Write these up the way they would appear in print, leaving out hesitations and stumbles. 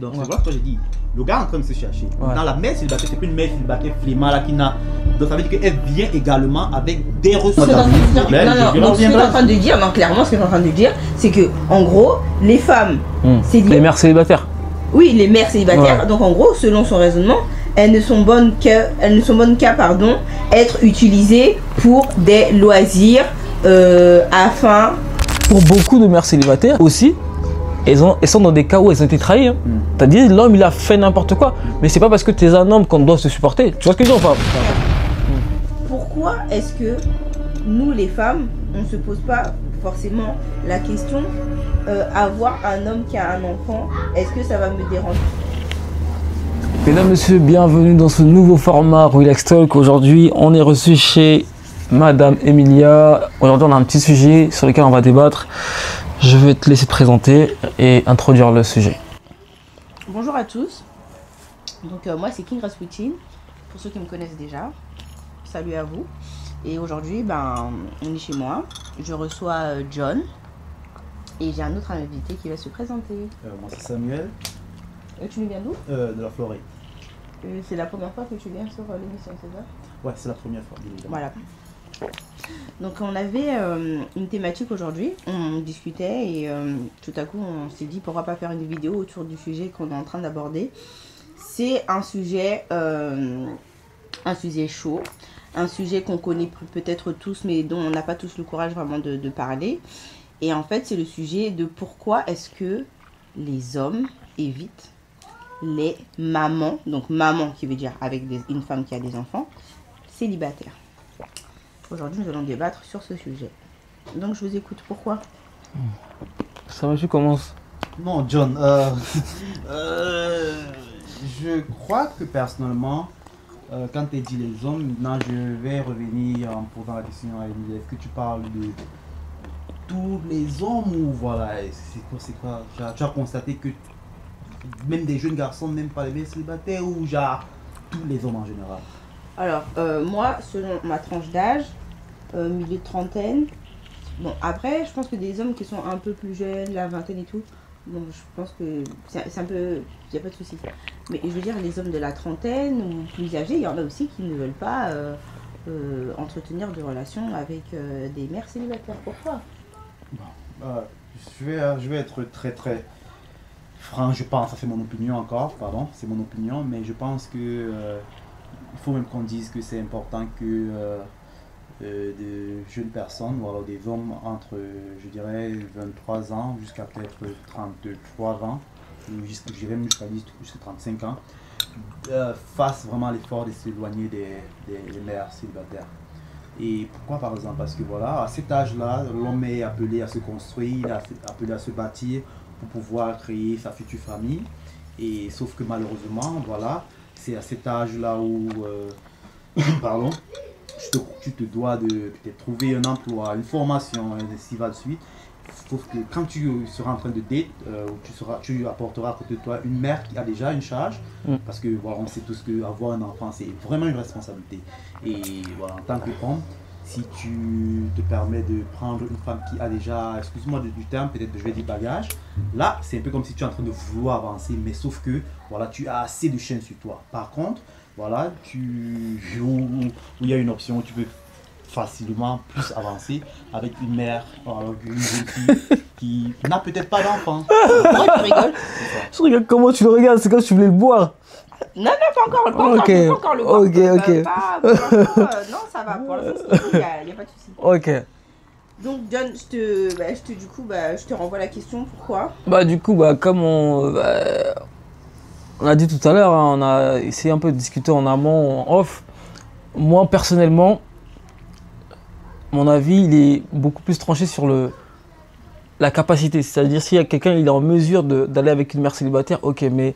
Donc c'est voilà ce que j'ai dit. Le gars est en train de se chercher. Dans la mère célibataire, c'est pas une mère célibataire flemmard là qui n'a. Donc ça veut dire qu'elle vient également avec des ressources. Non, ce que tu es en train de dire, non, clairement, ce que tu es en train de dire, c'est que en gros, les femmes célibataires. Les mères célibataires. Oui, les mères célibataires. Donc en gros, selon son raisonnement, elles ne sont bonnes qu'à être utilisées pour des loisirs afin. Pour beaucoup de mères célibataires aussi, elles sont dans des cas où elles ont été trahies. Hein. C'est-à-dire l'homme il a fait n'importe quoi, mais c'est pas parce que tu es un homme qu'on doit se supporter. Tu vois ce que je veux dire ou pas? Pourquoi est-ce que nous les femmes, on ne se pose pas forcément la question avoir un homme qui a un enfant, est-ce que ça va me déranger? Mesdames, Messieurs, bienvenue dans ce nouveau format Relax Talk. Aujourd'hui, on est reçu chez Madame Emilia. Aujourd'hui, on a un petit sujet sur lequel on va débattre. Je vais te laisser te présenter et introduire le sujet. Bonjour à tous. Donc moi c'est King Rasputin, pour ceux qui me connaissent déjà. Salut à vous. Et aujourd'hui, on est chez moi. Je reçois John. Et j'ai un autre invité qui va se présenter. Moi c'est Samuel. Tu nous viens d'où? De la Floride. C'est la première fois que tu viens sur l'émission, c'est ça? Ouais, c'est la première fois. Voilà. Donc on avait une thématique aujourd'hui, on discutait et tout à coup on s'est dit pourquoi pas faire une vidéo autour du sujet qu'on est en train d'aborder. C'est un sujet chaud, un sujet qu'on connaît peut-être tous mais dont on n'a pas tous le courage vraiment de parler. Et en fait c'est le sujet de pourquoi est-ce que les hommes évitent les mamans, donc maman qui veut dire avec une femme qui a des enfants, célibataires. Aujourd'hui, nous allons débattre sur ce sujet. Donc, je vous écoute. Pourquoi? Ça va, tu commences? Non, John. Je crois que personnellement, quand tu dis les hommes, maintenant je vais revenir en posant la question à Emilie. Est-ce que tu parles de tous les hommes ou voilà, c'est quoi? Tu as constaté que même des jeunes garçons, même pas les mères célibataires ou genre tous les hommes en général? Alors, moi, selon ma tranche d'âge, milieu de trentaine, bon, après, je pense que des hommes qui sont un peu plus jeunes, la vingtaine et tout, bon, je pense que c'est un peu, il n'y a pas de souci. Mais je veux dire, les hommes de la trentaine ou plus âgés, il y en a aussi qui ne veulent pas entretenir de relations avec des mères célibataires. Pourquoi? Je vais être très franc, je pense, ça c'est mon opinion encore, pardon, c'est mon opinion, mais je pense que il faut même qu'on dise que c'est important que de jeunes personnes, voilà, des hommes entre, je dirais, 23 ans jusqu'à peut-être 33 ans, ou je dirais même jusqu'à 35 ans, fassent vraiment l'effort de s'éloigner des mères célibataires. Et pourquoi par exemple? Parce que voilà, à cet âge-là, l'homme est appelé à se construire, appelé à se bâtir pour pouvoir créer sa future famille. Et sauf que malheureusement, voilà, c'est à cet âge-là où, pardon, tu te dois de peut-être trouver un emploi, une formation, et ainsi va de suite. Sauf que quand tu seras en train de date, tu apporteras à côté de toi une mère qui a déjà une charge, parce que voilà, on sait tous qu'avoir un enfant, c'est vraiment une responsabilité. Et voilà, en tant que homme, si tu te permets de prendre une femme qui a déjà, excuse-moi du terme, peut-être je vais dire bagage, là, c'est un peu comme si tu es en train de vouloir avancer, mais sauf que voilà, tu as assez de chaînes sur toi. Par contre, voilà, où il y a une option où tu peux facilement plus avancer avec une mère, une jeune fille qui n'a peut-être pas d'enfant. Pourquoi tu rigoles? Je regarde comment tu le regardes, c'est comme si tu voulais le boire. Non, pas encore le boire. Non, ça va, pour l'instant, il n'y a pas de souci. Ok. Donc, John, je te renvoie la question, pourquoi? Du coup, comme on a dit tout à l'heure, hein, on a essayé un peu de discuter en amont, en off. Moi, personnellement, mon avis, il est beaucoup plus tranché sur la capacité. C'est-à-dire, s'il y a quelqu'un, il est en mesure d'aller avec une mère célibataire, ok, mais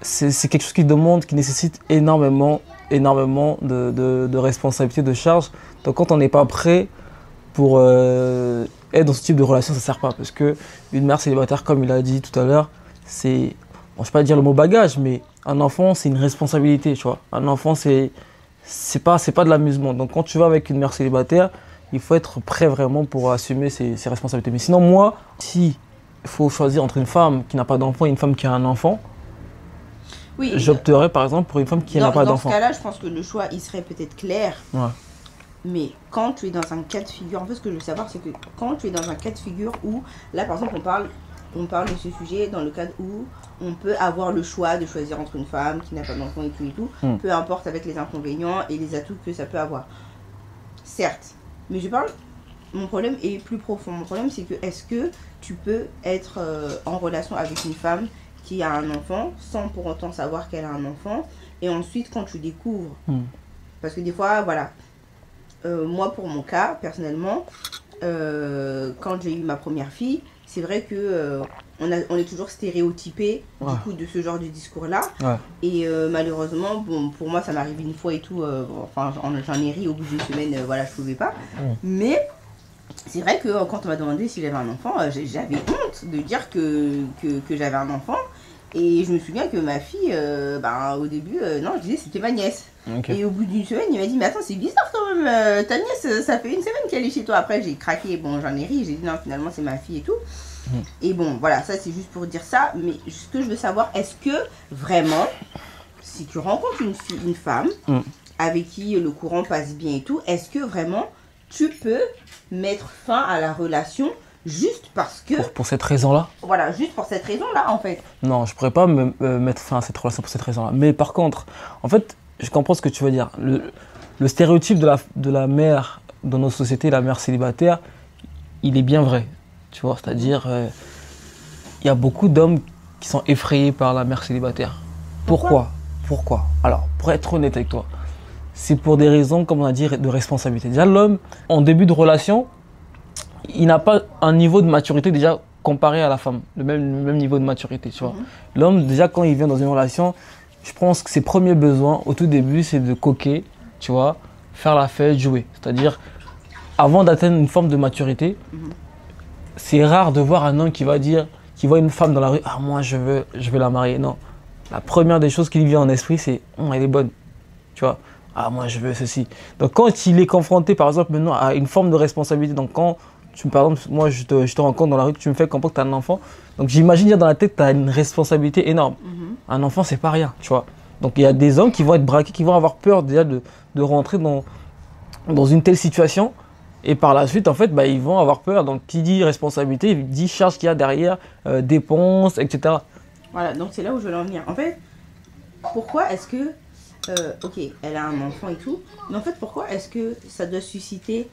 c'est quelque chose qui nécessite énormément de responsabilités, de charges. Donc, quand on n'est pas prêt pour être dans ce type de relation, ça ne sert pas. Parce qu'une mère célibataire, comme il a dit tout à l'heure, c'est, bon, je ne vais pas dire le mot bagage, mais un enfant, c'est une responsabilité, tu vois. Un enfant, c'est pas de l'amusement. Donc, quand tu vas avec une mère célibataire, il faut être prêt vraiment pour assumer ses responsabilités. Mais sinon, moi, si il faut choisir entre une femme qui n'a pas d'enfant et une femme qui a un enfant, Oui. j'opterais par exemple pour une femme qui n'a pas Dans ce d'enfant. cas-là, je pense que le choix, il serait peut-être clair. Ouais. Mais quand tu es dans un cas de figure, en fait, ce que je veux savoir, c'est que quand tu es dans un cas de figure où, là, par exemple, on parle de ce sujet dans le cadre où on peut avoir le choix de choisir entre une femme qui n'a pas d'enfant et tout, peu importe avec les inconvénients et les atouts que ça peut avoir. Certes, mais mon problème est plus profond. Mon problème, c'est que est-ce que tu peux être en relation avec une femme qui a un enfant sans pour autant savoir qu'elle a un enfant, et ensuite quand tu découvres, parce que des fois, voilà, moi pour mon cas, personnellement, quand j'ai eu ma première fille, c'est vrai que on est toujours stéréotypé du coup de ce genre de discours-là. Ouais. Et malheureusement, bon, pour moi, ça m'arrive une fois et tout. Enfin, j'en ai ri au bout d'une semaine, voilà, je pouvais pas. Mais c'est vrai que quand on m'a demandé si j'avais un enfant, j'avais honte de dire que j'avais un enfant. Et je me souviens que ma fille, au début, non, je disais c'était ma nièce. Okay. Et au bout d'une semaine, il m'a dit, mais attends, c'est bizarre quand même, ta nièce, ça fait une semaine qu'elle est chez toi. Après, j'ai craqué, bon, j'en ai ri, j'ai dit non, finalement, c'est ma fille et tout. Et bon, voilà, ça, c'est juste pour dire ça. Mais ce que je veux savoir, est-ce que vraiment, si tu rencontres une femme avec qui le courant passe bien et tout, est-ce que vraiment, tu peux mettre fin à la relation juste parce que... Pour cette raison-là? Voilà, juste pour cette raison-là, en fait. Non, je pourrais pas me mettre fin à cette relation pour cette raison-là. Mais par contre, en fait, je comprends ce que tu veux dire. Le stéréotype de la mère dans nos sociétés, la mère célibataire, il est bien vrai. Tu vois, c'est-à-dire, il y a beaucoup d'hommes qui sont effrayés par la mère célibataire. Pourquoi? Alors, pour être honnête avec toi, c'est pour des raisons, comme on a dit, de responsabilité. Déjà, l'homme, en début de relation, il n'a pas un niveau de maturité déjà comparé à la femme, le même niveau de maturité, tu vois. L'homme, déjà, quand il vient dans une relation, je pense que ses premiers besoins, au tout début, c'est de coquer, tu vois, faire la fête, jouer. C'est-à-dire, avant d'atteindre une forme de maturité, c'est rare de voir un homme qui voit une femme dans la rue, ah, moi, je veux la marier. Non. La première des choses qui lui vient en esprit, c'est, elle est bonne, tu vois. Ah, moi, je veux ceci. Donc, quand il est confronté, par exemple, maintenant, à une forme de responsabilité, donc quand par exemple, moi, je te rencontre dans la rue, tu me fais comprendre que tu as un enfant. Donc, j'imagine dans la tête, tu as une responsabilité énorme. Un enfant, c'est pas rien, tu vois. Donc, il y a des hommes qui vont être braqués, qui vont avoir peur déjà de rentrer dans une telle situation. Et par la suite, en fait, ils vont avoir peur. Donc, qui dit responsabilité, il dit charge qu'il y a derrière, dépenses, etc. Voilà, donc c'est là où je veux en venir. En fait, pourquoi est-ce que... ok, elle a un enfant et tout, mais en fait, pourquoi est-ce que ça doit susciter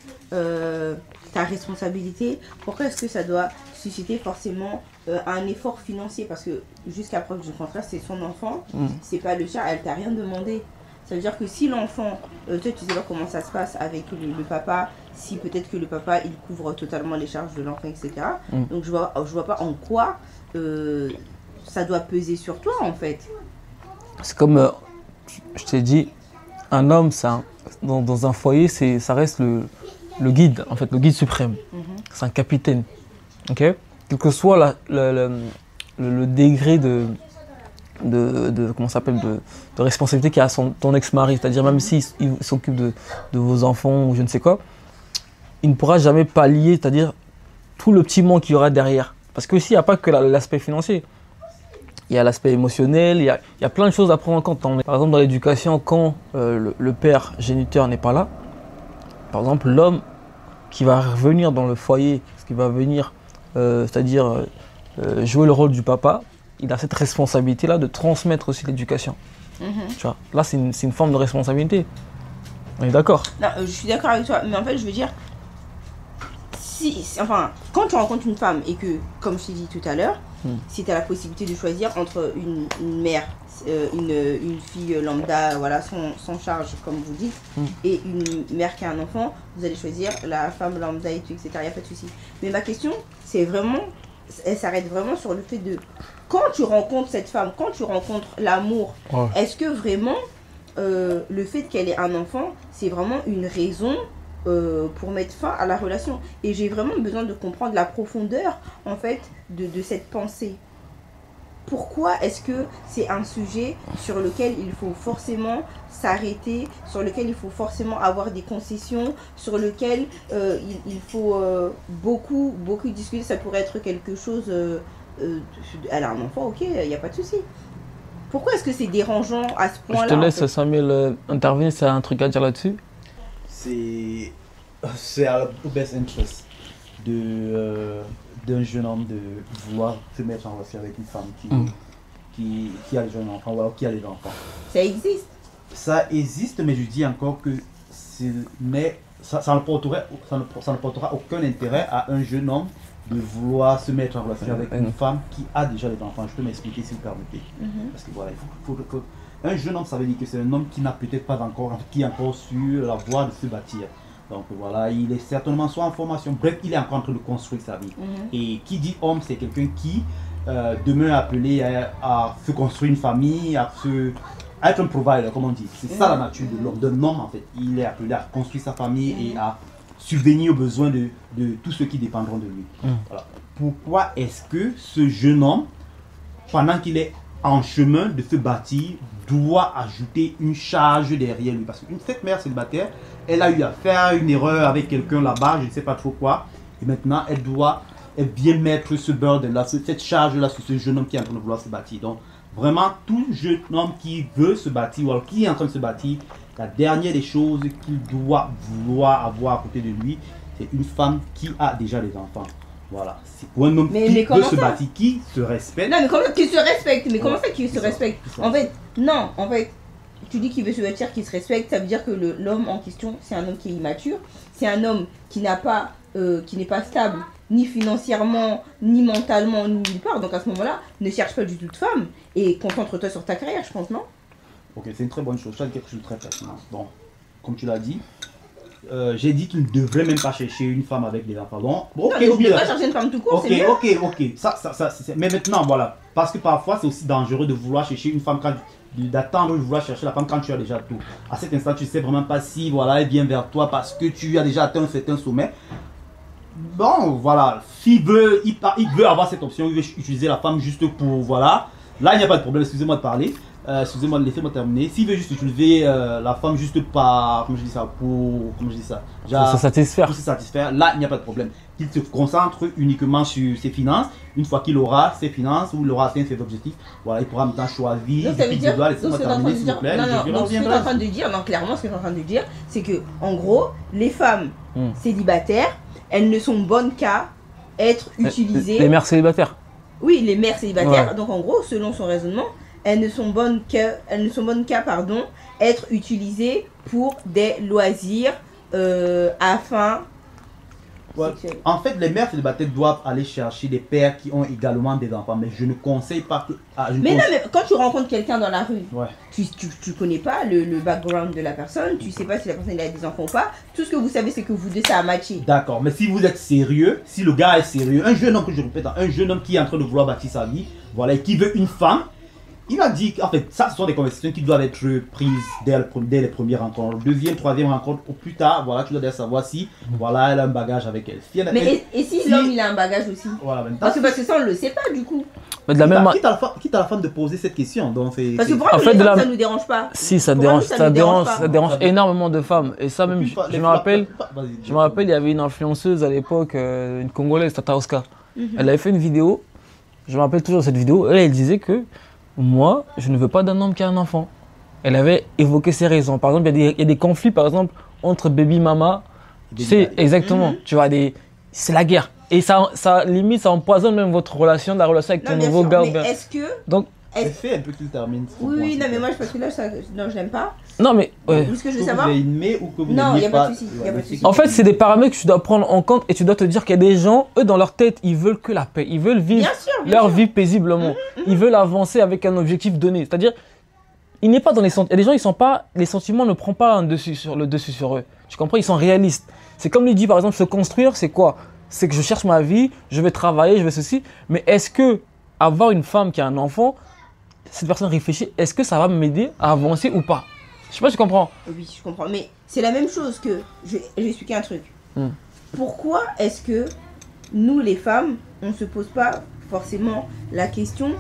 ta responsabilité? Pourquoi est-ce que ça doit susciter forcément un effort financier? Parce que jusqu'à preuve du contraire, c'est son enfant, c'est pas le sien, elle t'a rien demandé. Ça veut dire que si l'enfant, toi tu sais pas comment ça se passe avec le papa, si peut-être que le papa il couvre totalement les charges de l'enfant, etc. Donc je vois pas en quoi ça doit peser sur toi en fait. C'est comme... je t'ai dit, un homme, dans un foyer, ça reste le guide, en fait, le guide suprême. C'est un capitaine. Okay? Quel que soit le degré comment s'appelle, de responsabilité qu'a ton ex-mari, c'est-à-dire même s'il s'occupe de vos enfants ou je ne sais quoi, il ne pourra jamais pallier, c'est-à-dire tout le petit manque qu'il y aura derrière. Parce que aussi, il n'y a pas que l'aspect financier. Il y a l'aspect émotionnel, il y a plein de choses à prendre en compte. Par exemple, dans l'éducation, quand le père géniteur n'est pas là, par exemple, l'homme qui va revenir dans le foyer, qui va venir, c'est-à-dire jouer le rôle du papa, il a cette responsabilité-là de transmettre aussi l'éducation. Tu vois, là, c'est une forme de responsabilité. On est d'accord? Non, je suis d'accord avec toi, mais en fait, je veux dire, quand tu rencontres une femme et que, comme je t'ai dit tout à l'heure, si tu as la possibilité de choisir entre une mère, une fille lambda, voilà, sans charge, comme vous dites, et une mère qui a un enfant, vous allez choisir la femme lambda et tout, etc. Il n'y a pas de souci. Mais ma question, c'est vraiment, elle s'arrête vraiment sur le fait de, quand tu rencontres cette femme, quand tu rencontres l'amour, est-ce que vraiment, le fait qu'elle ait un enfant, c'est vraiment une raison pour mettre fin à la relation? Et j'ai vraiment besoin de comprendre la profondeur en fait de cette pensée. Pourquoi est-ce que c'est un sujet sur lequel il faut forcément s'arrêter, sur lequel il faut forcément avoir des concessions, sur lequel il faut beaucoup discuter? Ça pourrait être quelque chose, elle a un enfant, ok, il n'y a pas de souci. Pourquoi est-ce que c'est dérangeant à ce point-là? Je te en laisse fait Samuel intervenir, c'est un truc à dire là-dessus. C'est au best interest d'un jeune homme de vouloir se mettre en relation avec une femme qui a les jeunes enfants ou qui a les enfants. Ça existe. Ça existe, mais je dis encore que ça ne portera aucun intérêt à un jeune homme de vouloir se mettre en relation avec une femme qui a déjà des enfants. Je peux m'expliquer si vous permettez. Parce que voilà, un jeune homme, ça veut dire que c'est un homme qui n'a peut-être pas encore, qui est encore sur la voie de se bâtir. Donc voilà, il est certainement soit en formation, bref, il est encore en train de construire sa vie. Et qui dit homme, c'est quelqu'un qui demain est appelé à se construire une famille, à être un provider, comme on dit. C'est ça la nature de l'homme, d'un homme en fait. Il est appelé à construire sa famille et à subvenir aux besoins de tous ceux qui dépendront de lui. Voilà. Pourquoi est-ce que ce jeune homme, pendant qu'il est en chemin de se bâtir, doit ajouter une charge derrière lui? Parce que cette mère célibataire, elle a eu à faire une erreur avec quelqu'un là-bas, je ne sais pas trop quoi, et maintenant elle doit bien mettre ce burden-là, cette charge-là sur ce jeune homme qui est en train de vouloir se bâtir. Donc vraiment, tout jeune homme qui veut se bâtir, ou qui est en train de se bâtir, la dernière des choses qu'il doit vouloir avoir à côté de lui, c'est une femme qui a déjà des enfants. Voilà. C'est pour un homme qui veut se bâtir, qui se respecte. Non, mais comment qu'il se respecte? Mais comment ça qu'il se respecte? En fait, non, en fait, tu dis qu'il veut se bâtir, qu'il se respecte, ça veut dire que l'homme en question, c'est un homme qui est immature, c'est un homme qui n'est pas stable, ni financièrement, ni mentalement, ni nulle part. Donc à ce moment-là, ne cherche pas du tout de femme et concentre-toi sur ta carrière, je pense, non? Ok, c'est une très bonne chose. Ça, c'est quelque chose de très pertinent. Bon, comme tu l'as dit, j'ai dit qu'il ne devrait même pas chercher une femme avec des enfants. Bon, ok, non, il ne devrait pas chercher une femme tout court, c'est mieux. Ok. Mais maintenant, voilà. Parce que parfois, c'est aussi dangereux de vouloir chercher une femme d'attendre de vouloir chercher la femme quand tu as déjà tout. À cet instant, tu ne sais vraiment pas si voilà, elle vient vers toi parce que tu as déjà atteint un certain sommet. Bon, voilà. S'il veut avoir cette option, il veut utiliser la femme juste pour, voilà. Là, il n'y a pas de problème, excusez-moi de parler. Excusez-moi, laissez-moi terminer. S'il veut juste utiliser la femme juste par, comment je dis ça, pour se satisfaire. Pour se satisfaire, là, il n'y a pas de problème. Qu'il se concentre uniquement sur ses finances. Une fois qu'il aura ses finances ou il aura atteint ses objectifs, voilà, il pourra maintenant choisir. Donc, ça veut dire, laissez-moi terminer, s'il vous plaît. Donc, ce que tu es en train de dire, clairement, ce que tu es en train de dire, c'est que, en gros, les femmes célibataires, elles ne sont bonnes qu'à être utilisées. Les mères célibataires. Oui, les mères célibataires. Ouais. Donc, en gros, selon son raisonnement, elles ne sont bonnes qu'à être utilisées pour des loisirs afin. Ouais. En fait, les mères célibataires doivent aller chercher des pères qui ont également des enfants, mais je ne conseille pas que. Mais quand tu rencontres quelqu'un dans la rue, tu connais pas le background de la personne, tu sais pas si la personne a des enfants ou pas. Tout ce que vous savez, c'est que vous deux, ça a matché. D'accord, mais si vous êtes sérieux, si le gars est sérieux, un jeune homme, que je répète, un jeune homme qui est en train de vouloir bâtir sa vie, voilà, et qui veut une femme. Il a dit qu'en fait, ça, ce sont des conversations qui doivent être prises dès les premières rencontres. Deuxième, troisième rencontre, ou plus tard, voilà, tu dois déjà savoir si, voilà, elle a un bagage avec elle. Si et si l'homme, il a un bagage aussi? Voilà, parce que ça, on ne le sait pas, du coup. Mais de la même quitte à la femme de poser cette question. Donc parce que pour moi, ça ne nous dérange pas. Si, ça dérange énormément de femmes. Et ça, même, je me rappelle, il y avait une influenceuse à l'époque, une Congolaise, Tata Oscar. Elle avait fait une vidéo, je me rappelle toujours de cette vidéo, elle disait que moi, je ne veux pas d'un homme qui a un enfant. Elle avait évoqué ses raisons. Par exemple, il y a des conflits, par exemple, entre baby mama. Tu sais, exactement. Tu vois, c'est la guerre. Et ça limite, ça empoisonne même votre relation, la relation avec ton nouveau gars. Mais est-ce que. Donc, c'est fait un peu qu'il termine. Oui, non, mais moi, parce que là, non, je n'aime pas. Non, mais. Ouais. Ce que je veux savoir. Vous aimez ou que vous non, il n'y a pas de souci. En fait, c'est des paramètres que tu dois prendre en compte et tu dois te dire qu'il y a des gens, eux, dans leur tête, ils veulent que la paix. Ils veulent vivre leur vie paisiblement. Ils veulent avancer avec un objectif donné. C'est-à-dire, il n'est pas dans les sentiments. Il y a des gens, ils sont pas. Les sentiments ne prennent pas le dessus sur eux. Tu comprends? Ils sont réalistes. C'est comme lui dit, par exemple, se construire, c'est quoi? C'est que je cherche ma vie, je vais travailler, je vais ceci. Mais est-ce que avoir une femme qui a un enfant, cette personne réfléchit, est-ce que ça va m'aider à avancer ou pas? Je sais pas si tu comprends. Oui, je comprends. Mais c'est la même chose que. Je vais expliquer un truc. Pourquoi est-ce que nous, les femmes, on ne se pose pas forcément la question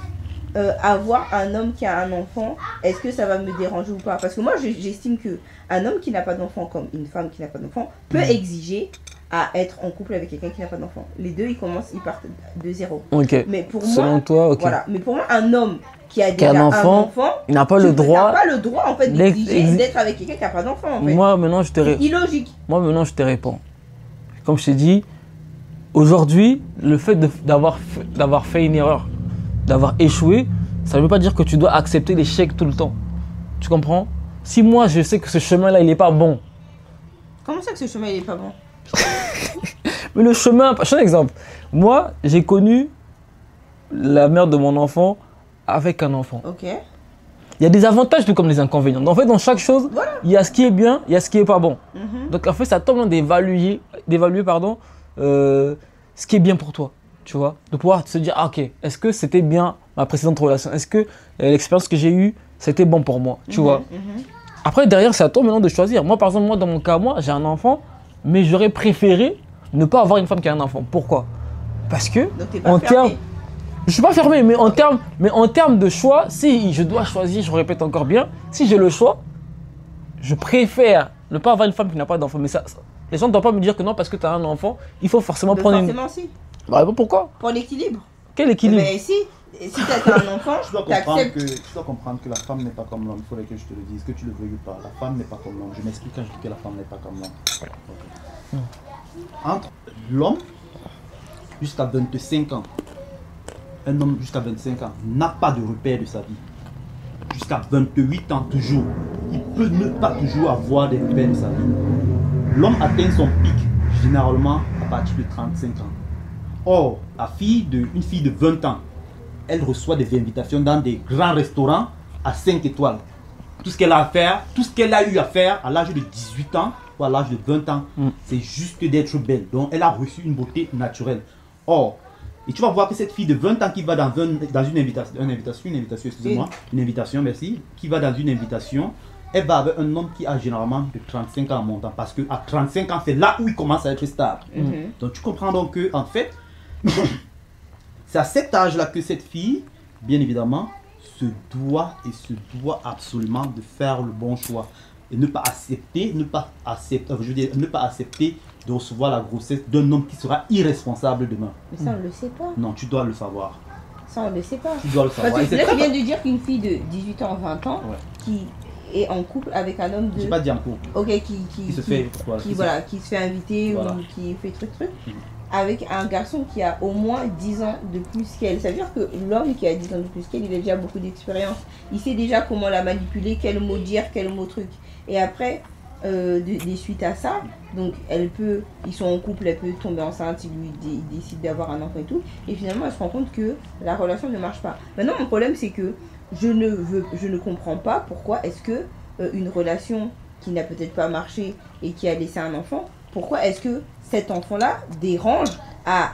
avoir un homme qui a un enfant, est-ce que ça va me déranger ou pas? Parce que moi, j'estime qu'un homme qui n'a pas d'enfant, comme une femme qui n'a pas d'enfant, peut exiger à être en couple avec quelqu'un qui n'a pas d'enfant. Les deux, ils partent de zéro. Ok. Mais pour Selon moi, toi, ok. voilà. Mais pour moi, un homme qui a déjà un enfant, il n'a pas le droit. pas le droit en fait d'exiger d'être avec quelqu'un qui n'a pas d'enfant. En fait. Moi, maintenant, je te réponds. Illogique. Moi, maintenant, je te réponds. Comme je t'ai dit, aujourd'hui, le fait d'avoir fait une erreur, d'avoir échoué, ça ne veut pas dire que tu dois accepter l'échec tout le temps. Tu comprends? Si moi, je sais que ce chemin-là, il n'est pas bon. Comment ça que ce chemin, il n'est pas bon? Mais le chemin, je te donne un exemple. Moi, j'ai connu la mère de mon enfant avec un enfant. Ok. Il y a des avantages tout comme des inconvénients. En fait, dans chaque chose, Voilà. il y a ce qui est bien, il y a ce qui n'est pas bon. Mhm. Donc en fait, ça tombe d'évaluer ce qui est bien pour toi, tu vois. De pouvoir se dire, ah, ok, est-ce que c'était bien ma précédente relation? Est-ce que l'expérience que j'ai eue, c'était bon pour moi, tu vois. Mhm. Après, derrière, c'est à toi maintenant de choisir. Moi, par exemple, dans mon cas, j'ai un enfant, mais j'aurais préféré ne pas avoir une femme qui a un enfant. Pourquoi? Parce que, Donc t'es pas fermé. je suis pas fermé, mais en termes de choix, si je dois choisir, je répète encore bien, si j'ai le choix, je préfère ne pas avoir une femme qui n'a pas d'enfant. Mais les gens ne doivent pas me dire que non, parce que tu as un enfant, il faut forcément prendre Forcément, si. Bah, pourquoi? Pour l'équilibre. Quel équilibre? Mais si tu as un enfant, Tu dois comprendre que la femme n'est pas comme l'homme. Il faudrait que je te le dise, que tu le veuilles ou pas. La femme n'est pas comme l'homme. Je m'explique quand je dis que la femme n'est pas comme l'homme. Okay. Entre l'homme jusqu'à 25 ans, un homme jusqu'à 25 ans n'a pas de repère de sa vie. Jusqu'à 28 ans toujours, il peut ne pas toujours avoir des repères de sa vie. L'homme atteint son pic généralement à partir de 35 ans. Or, une fille de 20 ans, elle reçoit des invitations dans des grands restaurants à 5 étoiles. Tout ce qu'elle a à faire, tout ce qu'elle a eu à faire à l'âge de 18 ans ou à l'âge de 20 ans, c'est juste d'être belle. Donc, elle a reçu une beauté naturelle. Or, et tu vas voir que cette fille de 20 ans qui va dans une invitation, merci, qui va dans une invitation, elle va avec un homme qui a généralement de 35 ans en montant. Parce qu'à 35 ans, c'est là où il commence à être stable. Donc, tu comprends donc que, en fait, c'est à cet âge-là que cette fille, bien évidemment, se doit absolument de faire le bon choix. Et ne pas accepter de recevoir la grossesse d'un homme qui sera irresponsable demain. Mais ça, on ne le sait pas. Non, tu dois le savoir. Ça, on ne le sait pas. Tu dois le savoir. Parce que là, tu viens de dire qu'une fille de 18 ans, 20 ans, ouais, qui est en couple avec un homme de... J'ai pas dit en couple. Ok, qui se fait inviter, voilà, ou qui fait truc. Avec un garçon qui a au moins 10 ans de plus qu'elle. Ça veut dire que l'homme qui a 10 ans de plus qu'elle, il a déjà beaucoup d'expérience. Il sait déjà comment la manipuler, quel mot dire, quel mot truc. Et après, des suites à ça, donc ils sont en couple, elle peut tomber enceinte, il décide d'avoir un enfant et tout. Et finalement, elle se rend compte que la relation ne marche pas. Maintenant, mon problème, c'est que je ne comprends pas pourquoi est-ce que une relation qui n'a peut-être pas marché et qui a laissé un enfant, pourquoi est-ce que cet enfant-là dérange à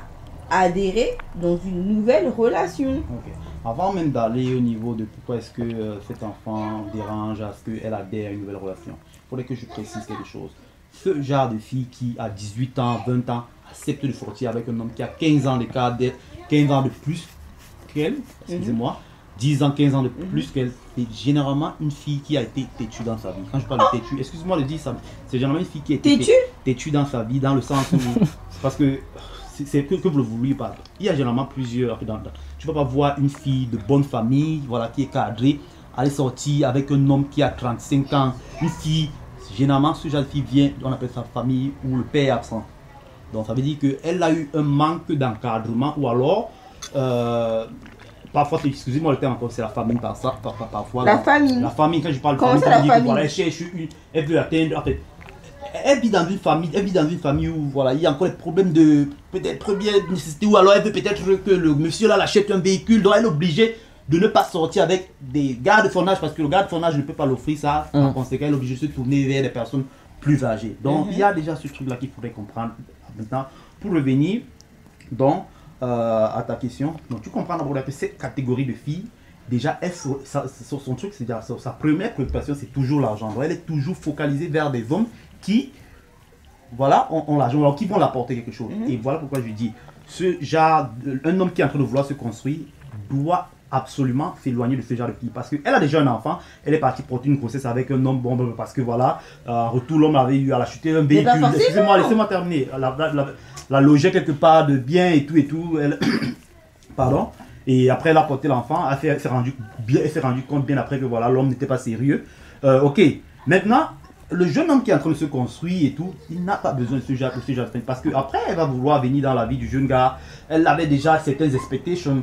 adhérer dans une nouvelle relation? Okay. Avant même d'aller au niveau de pourquoi est-ce que cet enfant dérange à ce qu'elle adhère à une nouvelle relation, il faudrait que je précise quelque chose. Ce genre de fille qui a 18 ans, 20 ans, accepte de sortir avec un homme qui a 15 ans d'écart, 15 ans de plus qu'elle, excusez-moi, 10 ans, 15 ans de plus qu'elle, c'est généralement une fille qui a été têtue dans sa vie. Quand je parle de têtue, excuse-moi de dire ça, c'est généralement une fille qui a été têtue dans sa vie, dans le sens où, parce que c'est que vous le vouliez pas. Il y a généralement plusieurs. Tu ne peux pas voir une fille de bonne famille, voilà, qui est cadrée, aller sortir avec un homme qui a 35 ans. Une fille, généralement, ce genre de fille vient, on appelle ça famille où le père est absent. Donc ça veut dire qu'elle a eu un manque d'encadrement ou alors, parfois, excusez-moi le terme, c'est la famille parfois. La famille. La famille, quand je parle de famille, ça veut dire que, voilà, elle cherche elle veut atteindre, en fait, elle vit dans une famille où voilà, il y a encore des problèmes de peut-être première nécessité, ou alors elle veut peut-être que le monsieur là l'achète un véhicule, donc elle est obligée de ne pas sortir avec des gars de son âge parce que le gars de son âge ne peut pas l'offrir ça. En conséquence, elle est obligée de se tourner vers des personnes plus âgées. Donc il y a déjà ce truc là qu'il faudrait comprendre maintenant. Pour revenir donc à ta question, donc tu comprends d'abord que cette catégorie de filles, déjà, son truc, c'est sa première préoccupation, c'est toujours l'argent. Donc, elle est toujours focalisée vers des hommes qui, voilà, ont l'argent, qui vont l'apporter quelque chose. Et voilà pourquoi je dis, un homme qui est en train de vouloir se construire doit absolument s'éloigner de ce genre de fille. Parce qu'elle a déjà un enfant, elle est partie porter une grossesse avec un homme, bon, parce que voilà, en retour, l'homme avait eu à l'acheter un véhicule. Excusez-moi, laissez-moi terminer. La logeait quelque part de bien et tout. Elle... Pardon. Et après, elle a porté l'enfant, elle s'est rendu compte bien après que voilà, l'homme n'était pas sérieux. Ok, maintenant, le jeune homme qui est en train de se construire et tout, il n'a pas besoin de ce genre de famille. Parce qu'après, elle va vouloir venir dans la vie du jeune gars. Elle avait déjà certaines expectations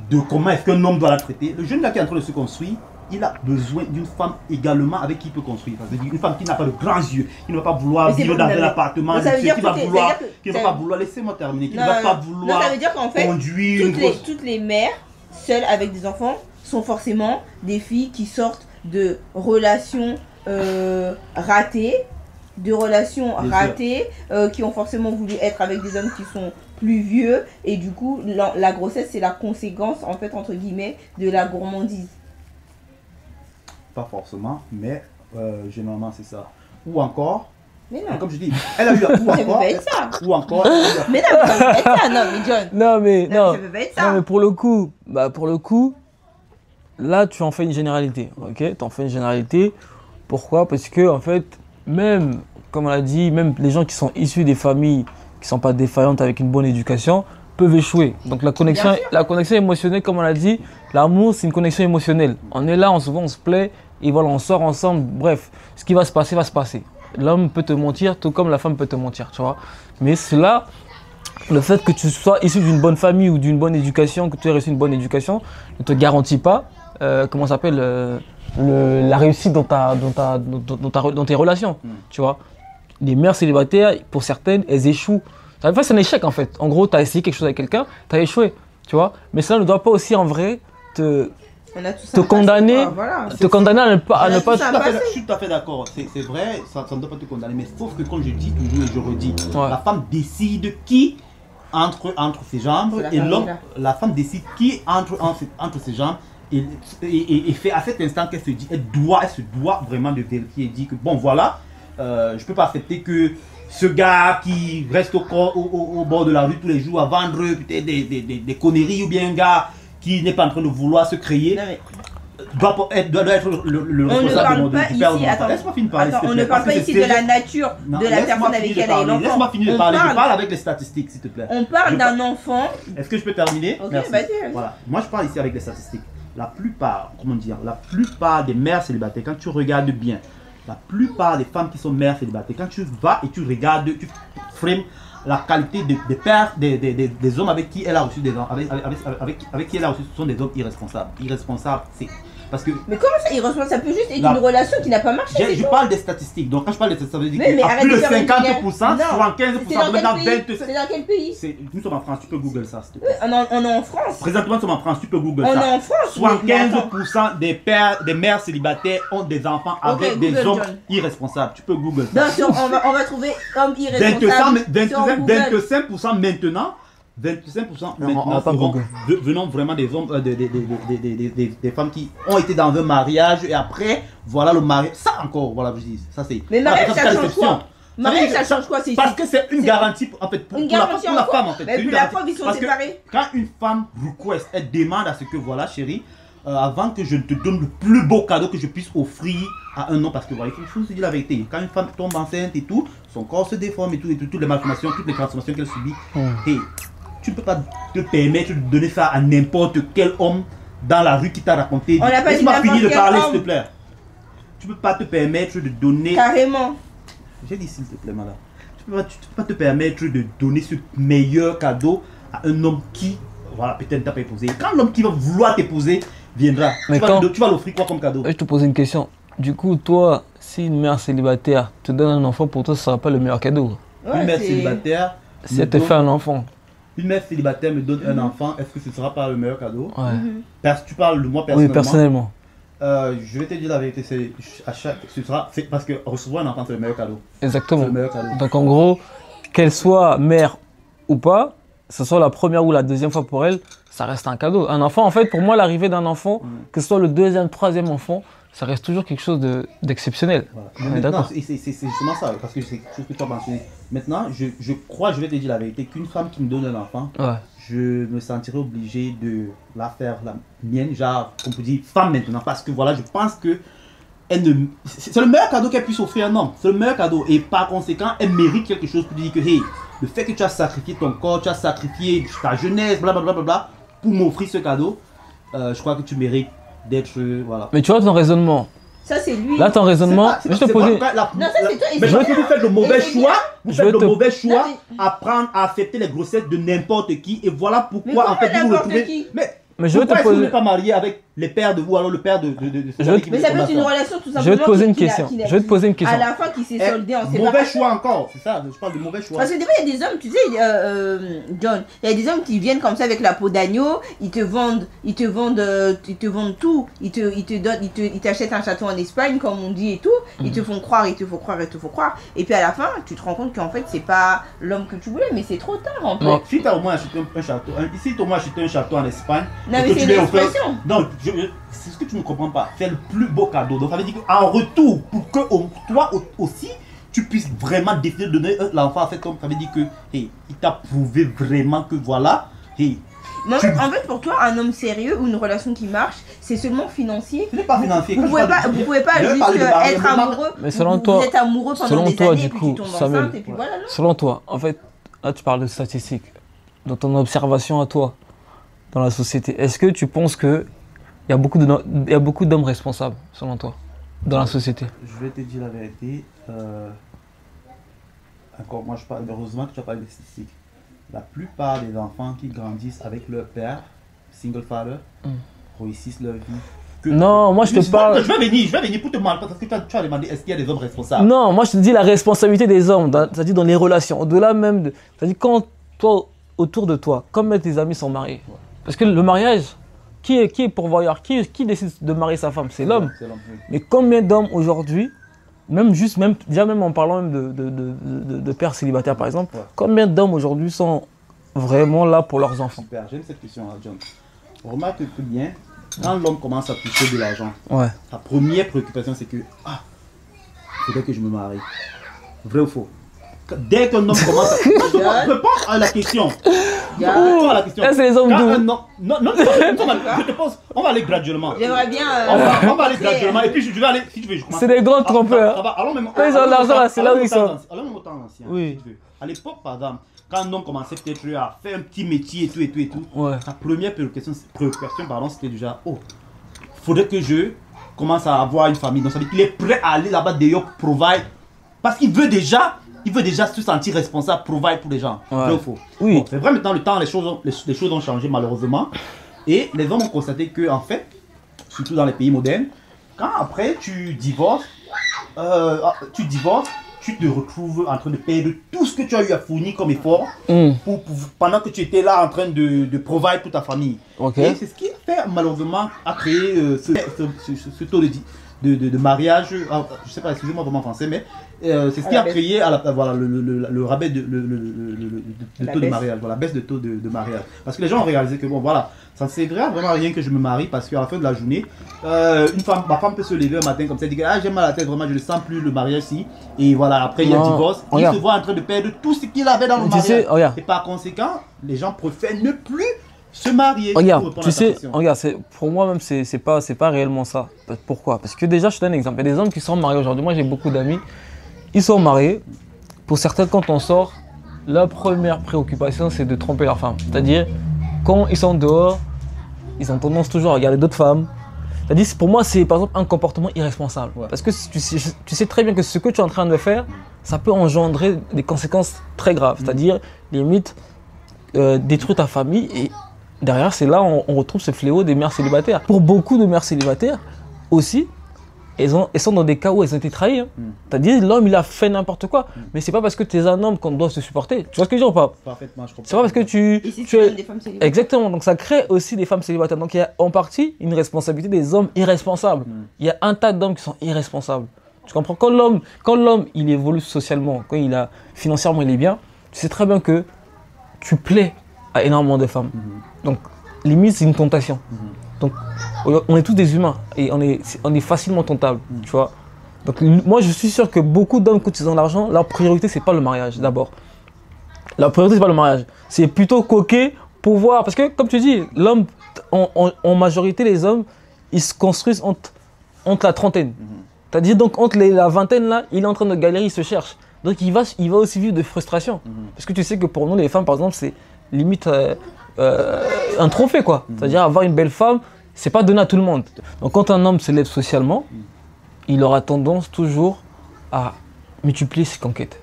de comment est-ce qu'un homme doit la traiter. Le jeune gars qui est en train de se construire, il a besoin d'une femme également avec qui il peut construire. Parce que une femme qui n'a pas de grands yeux, qui ne va pas vouloir vivre dans un appartement, qui ne va pas vouloir, laissez-moi terminer, qui ne va pas vouloir ça veut dire qu'en fait, conduire toutes les mères seules avec des enfants sont forcément des filles qui sortent de relations ratées, qui ont forcément voulu être avec des hommes qui sont plus vieux, et du coup la grossesse c'est la conséquence en fait entre guillemets de la gourmandise. Pas forcément, mais généralement c'est ça. Ou encore, mais non. Comme je dis, elle a eu un ou encore, ou encore. Mais non, ça peut pas être ça, non, mais John. Non, ça peut pas être ça. Non, mais pour le coup, là tu en fais une généralité, ok? Tu en fais une généralité. Pourquoi? Parce que en fait, même, comme on l'a dit, même les gens qui sont issus des familles qui ne sont pas défaillantes avec une bonne éducation peuvent échouer. Donc la connexion émotionnelle, comme on l'a dit, l'amour c'est une connexion émotionnelle. On est là, souvent on se plaît, et voilà, on sort ensemble. Bref, ce qui va se passer va se passer. L'homme peut te mentir, tout comme la femme peut te mentir, tu vois. Mais cela, le fait que tu sois issu d'une bonne famille ou d'une bonne éducation, que tu aies reçu une bonne éducation, ne te garantit pas, comment ça s'appelle, la réussite dans tes relations, tu vois. Les mères célibataires, pour certaines, elles échouent. En fait, c'est un échec en fait. En gros, tu as essayé quelque chose avec quelqu'un, tu as échoué, tu vois. Mais cela ne doit pas aussi en vrai te condamner, condamner à ne pas. Je suis tout à fait d'accord, c'est vrai, ça ne doit pas te condamner. Mais sauf que comme je dis toujours et je redis, la femme décide qui entre ses jambes et l'homme, la femme décide qui entre ses jambes et fait à cet instant qu'elle se dit, elle se doit vraiment de vérifier et dire que bon voilà, je peux pas accepter que ce gars qui reste au bord de la rue tous les jours à vendre peut-être des conneries, ou bien un gars qui n'est pas en train de vouloir se créer, doit être le responsable du père. Laisse-moi finir de parler. On ne parle pas ici de la nature de la personne avec qui elle a l'enfant. Laisse-moi finir de parler. Je parle avec les statistiques, s'il te plaît. On parle d'un enfant. Est-ce que je peux terminer? Ok, merci. Voilà. Moi, je parle ici avec les statistiques. La plupart des mères célibataires, quand tu regardes bien, la plupart des femmes qui sont mères célibataires, quand tu vas et tu regardes, tu frames la qualité des pères, des hommes avec qui elle a reçu des enfants, avec qui elle a reçu, ce sont des hommes irresponsables. Irresponsables, c'est parce que. Mais comment ça irresponsable? Ça peut juste être une relation qui n'a pas marché. Je parle des statistiques. Donc quand je parle des statistiques, ça veut dire qu'à plus de 50%, 75%, maintenant 20%. C'est dans quel pays? Nous sommes en France, tu peux Google ça, s'il te plaît. On est en France. Présentement, nous sommes en France, tu peux Google ça. On est en France. 75% des mères célibataires ont des enfants avec des hommes irresponsables. Tu peux Google ça. Donc on va trouver hommes irresponsables. 25% maintenant. 25% maintenant venant vraiment des hommes, des femmes qui ont été dans un mariage et après, voilà le mariage. Ça encore, voilà, je dis, ça c'est. Mais mariage, ça change quoi? Mariage, ça change quoi? Parce que c'est une garantie en fait pour la femme en fait. Mais puis la preuve, ils sont séparés. Quand une femme request, elle demande à ce que voilà, chérie, avant que je ne te donne le plus beau cadeau que je puisse offrir à un homme, parce que voilà, il faut se dire la vérité. Quand une femme tombe enceinte et tout, son corps se déforme et tout, toutes les malformations, toutes les transformations qu'elle subit. Et tu ne peux pas te permettre de donner ça à n'importe quel homme dans la rue qui t'a raconté. Laisse-moi finir de parler, s'il te plaît. Tu ne peux pas te permettre de donner. Carrément. J'ai dit s'il te plaît, madame. Tu ne peux pas te permettre de donner ce meilleur cadeau à un homme qui, voilà, peut-être t'a pas épousé. Quand l'homme qui va vouloir t'épouser viendra, tu vas l'offrir quoi comme cadeau? Je te pose une question. Du coup, toi, si une mère célibataire te donne un enfant, pour toi, ce ne sera pas le meilleur cadeau. Une mère célibataire. Si elle te fait un enfant. Une mère célibataire me donne un enfant, est-ce que ce ne sera pas le meilleur cadeau? Ouais. Tu parles de moi personnellement. Oui, personnellement. Je vais te dire la vérité, c'est parce que recevoir un enfant, c'est le meilleur cadeau. Exactement. Le meilleur cadeau. Donc en gros, qu'elle soit mère ou pas, que ce soit la première ou la deuxième fois pour elle, ça reste un cadeau. Un enfant, en fait, pour moi, l'arrivée d'un enfant, que ce soit le deuxième, troisième enfant, ça reste toujours quelque chose d'exceptionnel. Voilà. Maintenant, c'est justement ça, parce que c'est quelque chose que tu as mentionné. Maintenant, je vais te dire la vérité, qu'une femme qui me donne un enfant, je me sentirais obligé de la faire la mienne, genre, on peut dire femme maintenant, parce que voilà, je pense que c'est le meilleur cadeau qu'elle puisse offrir un homme. C'est le meilleur cadeau. Et par conséquent, elle mérite quelque chose pour dire que, hey, le fait que tu as sacrifié ton corps, tu as sacrifié ta jeunesse, blablabla, pour m'offrir ce cadeau, je crois que tu mérites d'être, voilà. Mais tu vois ton raisonnement. Ça, c'est lui. Là, ton raisonnement. Non, ça, c'est toi. Mais je veux que vous faites le mauvais choix. Vous faites le mauvais choix à prendre, à accepter les grossesses de n'importe qui. Et voilà pourquoi, en fait, vous le trouvez. Mais je veux te poser. Pourquoi est-ce que vous n'êtes pas marié avec les pères de vous, alors le père de mais ça peut être une relation tout simplement. Je vais te poser une question. Je vais te poser une question. À la fin, qui s'est soldée en séparation. Mauvais choix encore, c'est ça, je parle de mauvais choix. Parce que des fois, il y a des hommes, tu sais, John, il y a des hommes qui viennent comme ça avec la peau d'agneau, ils te vendent tout, ils t'achètent un château en Espagne, comme on dit et tout, ils te font croire, et puis à la fin, tu te rends compte qu'en fait, c'est pas l'homme que tu voulais, mais c'est trop tard en fait. Non, si tu as au moins acheté un château, ici, tu as au moins acheté un château en Espagne. Non, mais c'est une expression. Non, c'est ce que tu ne comprends pas. C'est le plus beau cadeau. Donc ça veut dire qu'en retour, pour que toi aussi, tu puisses vraiment décider de donner l'enfant à cet homme, ça veut dire que hey, il t'a prouvé vraiment que voilà. Hey, en fait, pour toi, un homme sérieux ou une relation qui marche, c'est seulement financier. Ce n'est pas financier. Vous ne pouvez pas juste être amoureux. Mais selon toi, vous êtes amoureux pendant des années, et puis tu tombes Samuel, enceinte, et puis voilà. Non, selon toi, en fait, là tu parles de statistiques. Dans ton observation à toi, dans la société, est-ce que tu penses que il y a beaucoup d'hommes responsables, selon toi, dans la société? Je vais te dire la vérité. Encore, moi, je parle, heureusement que tu as parlé des statistiques. La plupart des enfants qui grandissent avec leur père, single father, réussissent leur vie. Non, moi je te parle. Je vais venir pour te demander, parce que tu as demandé est-ce qu'il y a des hommes responsables. Non, moi je te dis la responsabilité des hommes, c'est-à-dire dans les relations, au-delà même de. C'est-à-dire quand toi, autour de toi, comme tes amis sont mariés. Parce que le mariage, qui est pourvoyeur, qui décide de marier sa femme? C'est l'homme. Oui. Mais combien d'hommes aujourd'hui, déjà même en parlant même de pères célibataires par exemple, combien d'hommes aujourd'hui sont vraiment là pour leurs enfants? Super, j'aime cette question, John. On remarque que bien, quand l'homme commence à toucher de l'argent, sa première préoccupation c'est que il faudrait que je me marie. Vrai ou faux? Dès qu'un homme commence à répondre à la question. À la question. Là, c'est les hommes doux. Non, je te pose. On va aller graduellement. J'aimerais bien. On va aller graduellement. Et puis je vais aller. Si tu veux, je commence. C'est des grands trompeurs. Allons même. Ils ont l'argent là, c'est là où ils sont. Allons même au temps ancien. Oui. Si tu veux. À l'époque, par exemple, quand un homme commençait peut-être à faire un petit métier et tout, sa première préoccupation, c'était déjà faudrait que je commence à avoir une famille. Donc ça veut dire qu'il est prêt à aller là-bas d'ailleurs provide. Parce qu'il veut déjà se sentir responsable, provide pour les gens. Vrai ou faux? Oui. Bon, c'est vrai, maintenant, le temps, les choses ont changé malheureusement. Et les hommes ont constaté que, en fait, surtout dans les pays modernes, quand après tu divorces, tu te retrouves en train de perdre tout ce que tu as eu à fournir comme effort pendant que tu étais là en train de provide pour ta famille. Et c'est ce qui malheureusement a créé ce taux de mariage, je ne sais pas, excusez-moi vraiment en français, mais c'est ce qui a créé le rabais de taux de mariage, la baisse de taux de mariage. Parce que les gens ont réalisé que bon voilà, ça ne servira vraiment à rien que je me marie parce qu'à la fin de la journée, ma femme peut se lever un matin comme ça et dire j'ai mal à la tête, vraiment je ne sens plus le mariage ici. Et voilà, après il y a le divorce, il se voit en train de perdre tout ce qu'il avait dans le mariage. Et par conséquent, les gens préfèrent ne plus se marier. Regarde, tu sais, pour moi même c'est pas réellement ça. Pourquoi? Parce que déjà je te donne un exemple. Il y a des hommes qui sont mariés aujourd'hui. Moi j'ai beaucoup d'amis, ils sont mariés. Pour certains, quand on sort, la première préoccupation c'est de tromper leur femme. C'est-à-dire quand ils sont dehors, ils ont tendance toujours à regarder d'autres femmes. C'est-à-dire pour moi c'est par exemple un comportement irresponsable. Parce que tu sais très bien que ce que tu es en train de faire, ça peut engendrer des conséquences très graves. C'est-à-dire limite détruire ta famille et derrière, c'est là on retrouve ce fléau des mères célibataires. Pour beaucoup de mères célibataires aussi, elles sont dans des cas où elles ont été trahies. C'est-à-dire l'homme il a fait n'importe quoi. Mais c'est pas parce que tu es un homme qu'on doit se supporter. Tu vois ce que je veux dire ou pas? Parfaitement, je comprends. C'est pas parce que tu es des femmes célibataires. Exactement, donc ça crée aussi des femmes célibataires. Donc il y a en partie une responsabilité des hommes irresponsables. Il y a un tas d'hommes qui sont irresponsables. Tu comprends? Quand l'homme il évolue socialement, quand financièrement il est bien, tu sais très bien que tu plais à énormément de femmes. Donc, limite, c'est une tentation. Donc, on est tous des humains et on est facilement tentable, tu vois. Donc, moi, je suis sûr que beaucoup d'hommes, quand ils ont l'argent, leur priorité, c'est pas le mariage, d'abord. La priorité, c'est pas le mariage. C'est plutôt coquer pouvoir. Parce que, comme tu dis, l'homme, en majorité, les hommes, ils se construisent entre la trentaine. C'est-à-dire, donc, entre la vingtaine, là, il est en train de galérer, il se cherche. Donc, il va aussi vivre de frustration. Parce que tu sais que pour nous, les femmes, par exemple, c'est limite un trophée, quoi. C'est-à-dire, avoir une belle femme, c'est pas donné à tout le monde. Donc, quand un homme se lève socialement, il aura tendance toujours à multiplier ses conquêtes.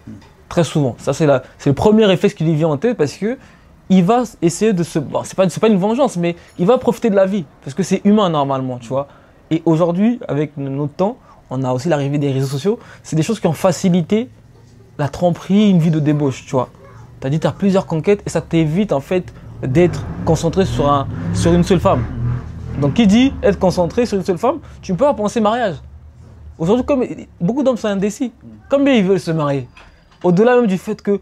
Très souvent. Ça, c'est le premier réflexe qui lui vient en tête parce que il va essayer de se... Bon, c'est pas une vengeance, mais il va profiter de la vie. Parce que c'est humain, normalement, tu vois. Et aujourd'hui, avec notre temps, on a aussi l'arrivée des réseaux sociaux. C'est des choses qui ont facilité la tromperie, une vie de débauche, tu vois. Tu as dit, tu as plusieurs conquêtes et ça t'évite, en fait, d'être concentré sur une seule femme. Donc, qui dit être concentré sur une seule femme, tu peux pas penser mariage. Aujourd'hui, comme beaucoup d'hommes sont indécis, combien ils veulent se marier? Au-delà même du fait que,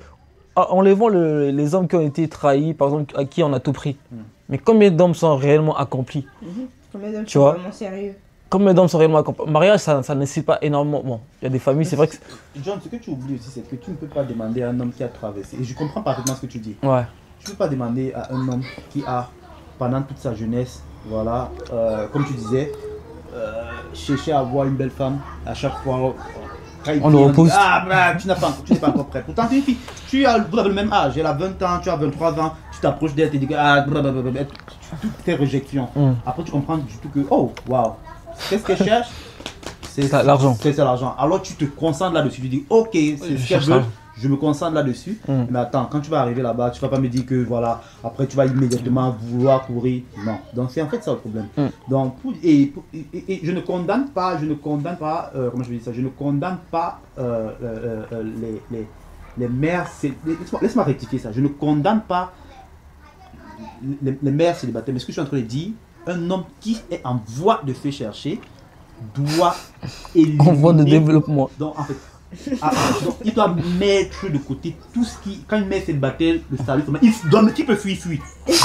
enlevant les hommes qui ont été trahis, par exemple, à qui on a tout pris. Mais combien d'hommes sont réellement accomplis? Combien d'hommes tu sont vois vraiment sérieux? Combien d'hommes sont réellement accomplis? Mariage, ça ne nécessite pas énormément. Bon, il y a des familles, c'est vrai que... John, ce que tu oublies aussi, c'est que tu ne peux pas demander à un homme qui a traversé. Et je comprends parfaitement ce que tu dis. Ouais. Tu ne peux pas demander à un homme qui a, pendant toute sa jeunesse, voilà, comme tu disais, cherché à avoir une belle femme à chaque fois. On le repousse. Tu n'es pas encore prêt. Pourtant, tu es une fille. Vous avez le même âge. Elle a 20 ans, tu as 23 ans. Tu t'approches d'elle, tu dis toutes tes réjections. Après, tu comprends du tout que, oh, waouh, qu'est-ce qu'elle cherche? C'est l'argent. C'est l'argent. Alors, tu te concentres là-dessus. Tu dis, ok, c'est ce qu'elle veut. Je me concentre là-dessus. Mais attends, quand tu vas arriver là-bas, tu ne vas pas me dire que voilà, après tu vas immédiatement vouloir courir. Non. Donc c'est en fait ça le problème. Donc, et je ne condamne pas, comment je vais dire ça, je ne condamne pas les mères, laisse-moi rectifier ça, je ne condamne pas les mères célibataires, mais ce que je suis en train de dire, un homme qui est en voie de se chercher doit éliminer. En voie de développement. Donc en fait, donc, il doit mettre de côté tout ce qui, quand une mère célibataire, le salut, il peut fuir.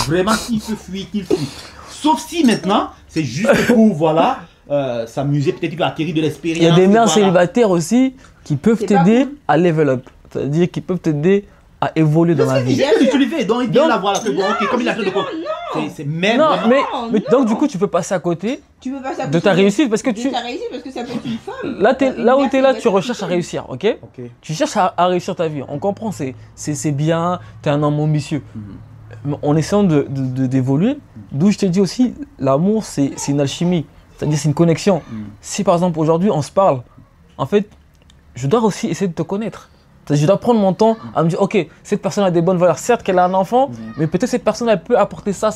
Vraiment, s'il peut fuir, qu'il fuit. Sauf si maintenant, c'est juste pour, voilà, s'amuser, peut-être qu'il peut acquérir de l'expérience. Il y a des mères célibataires aussi qui peuvent t'aider à level up. C'est-à-dire qu'ils peuvent t'aider à évoluer dans la vie. Tu le fais, donc il vient la voir, comme il a fait de quoi. C'est même. Non, mais donc du coup, tu peux passer à côté de ta réussite parce que tu. De ta réussite parce que ça peut être une femme. Là où tu es là, tu recherches à réussir, ok? Tu cherches à réussir ta vie. On comprend, c'est bien, tu es un homme ambitieux. Mais en essayant d'évoluer, d'où je te dis aussi, l'amour, c'est une alchimie. C'est-à-dire, c'est une connexion. Si par exemple, aujourd'hui, on se parle, en fait, je dois aussi essayer de te connaître. Je dois prendre mon temps à me dire, ok, cette personne a des bonnes valeurs. Certes qu'elle a un enfant, mais peut-être cette personne, elle peut apporter ça.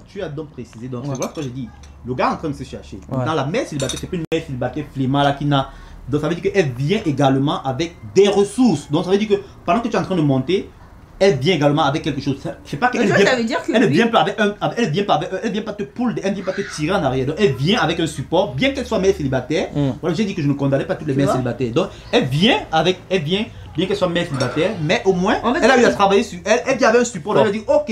Tu as donc précisé, donc c'est vrai que j'ai dit, le gars est en train de se chercher. Dans la mère célibataire, c'est pas une mère célibataire flemmard là qui n'a... Donc ça veut dire qu'elle vient également avec des ressources. Donc ça veut dire que pendant que tu es en train de monter, elle vient également avec quelque chose. C'est pas qu'elle vient pas te tirer en arrière. Donc elle vient avec un support, bien qu'elle soit mère célibataire. Voilà, j'ai dit que je ne condamnais pas toutes les mères célibataires. Donc elle vient, bien qu'elle soit mère célibataire, mais au moins elle a eu à travailler sur elle. Elle avait un support. Elle a dit ok,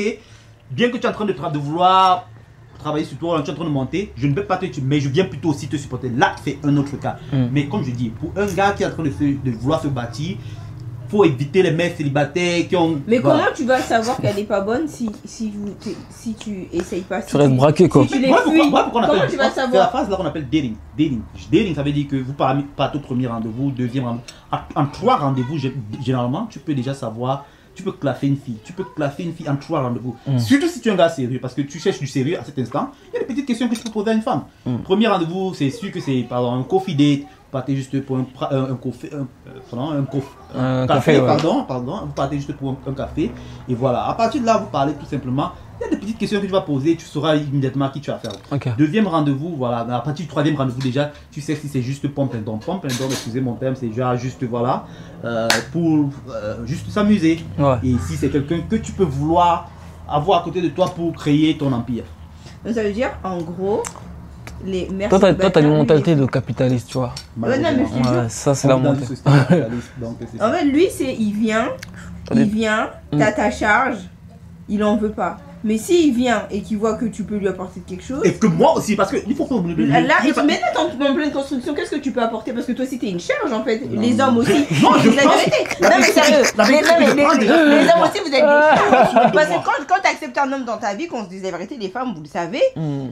bien que tu es en train de vouloir travailler sur toi, tu es en train de monter, je ne peux pas te tuer, mais je viens plutôt aussi te supporter. Là, c'est un autre cas. Mais comme je dis, pour un gars qui est en train de vouloir se bâtir, faut éviter les mères célibataires qui ont... Mais comment tu vas savoir qu'elle n'est pas bonne si tu essayes pas? Tu restes braqué quoi. Si tu les fuis, comment tu vas savoir? C'est la phase là qu'on appelle dating. Dating, ça veut dire que vous partez au premier rendez-vous, deuxième rendez-vous. En 3 rendez-vous, généralement, tu peux déjà savoir... Tu peux classer une fille. En 3 rendez-vous. Surtout si tu es un gars sérieux, parce que tu cherches du sérieux à cet instant. Il y a des petites questions que tu peux poser à une femme. Premier rendez-vous, c'est sûr que c'est par exemple un coffee date. Vous partez juste pour un café, pardon. Vous partez juste pour un café. Et voilà. À partir de là, vous parlez tout simplement. Il y a des petites questions que tu vas poser, tu sauras immédiatement à qui tu vas faire. Deuxième rendez-vous, voilà. À partir du troisième rendez-vous, déjà, tu sais si c'est juste pompe un don. Excusez mon terme, c'est déjà juste, voilà, pour juste s'amuser. Et si c'est quelqu'un que tu peux vouloir avoir à côté de toi pour créer ton empire. Donc ça veut dire, en gros, les mères toi, t'as une mentalité de capitaliste, tu vois. Non, mais je te jure. Ça, c'est la mentalité. En fait, lui, il vient, t'as ta charge, il en veut pas. Mais s'il vient et qu'il voit que tu peux lui apporter quelque chose... Et que moi aussi, parce qu'il faut... Là, il te met en pleine construction, qu'est-ce que tu peux apporter parce que toi aussi t'es une charge en fait. Non, Les non. hommes aussi. Non, je C'est la pense- vérité. la Non mais vérité, sérieux. la vérité, Les je pense- hommes aussi vous êtes des charges. Parce moi. que quand t'acceptes un homme dans ta vie, qu'on se dise la vérité, les femmes vous le savez, Mm.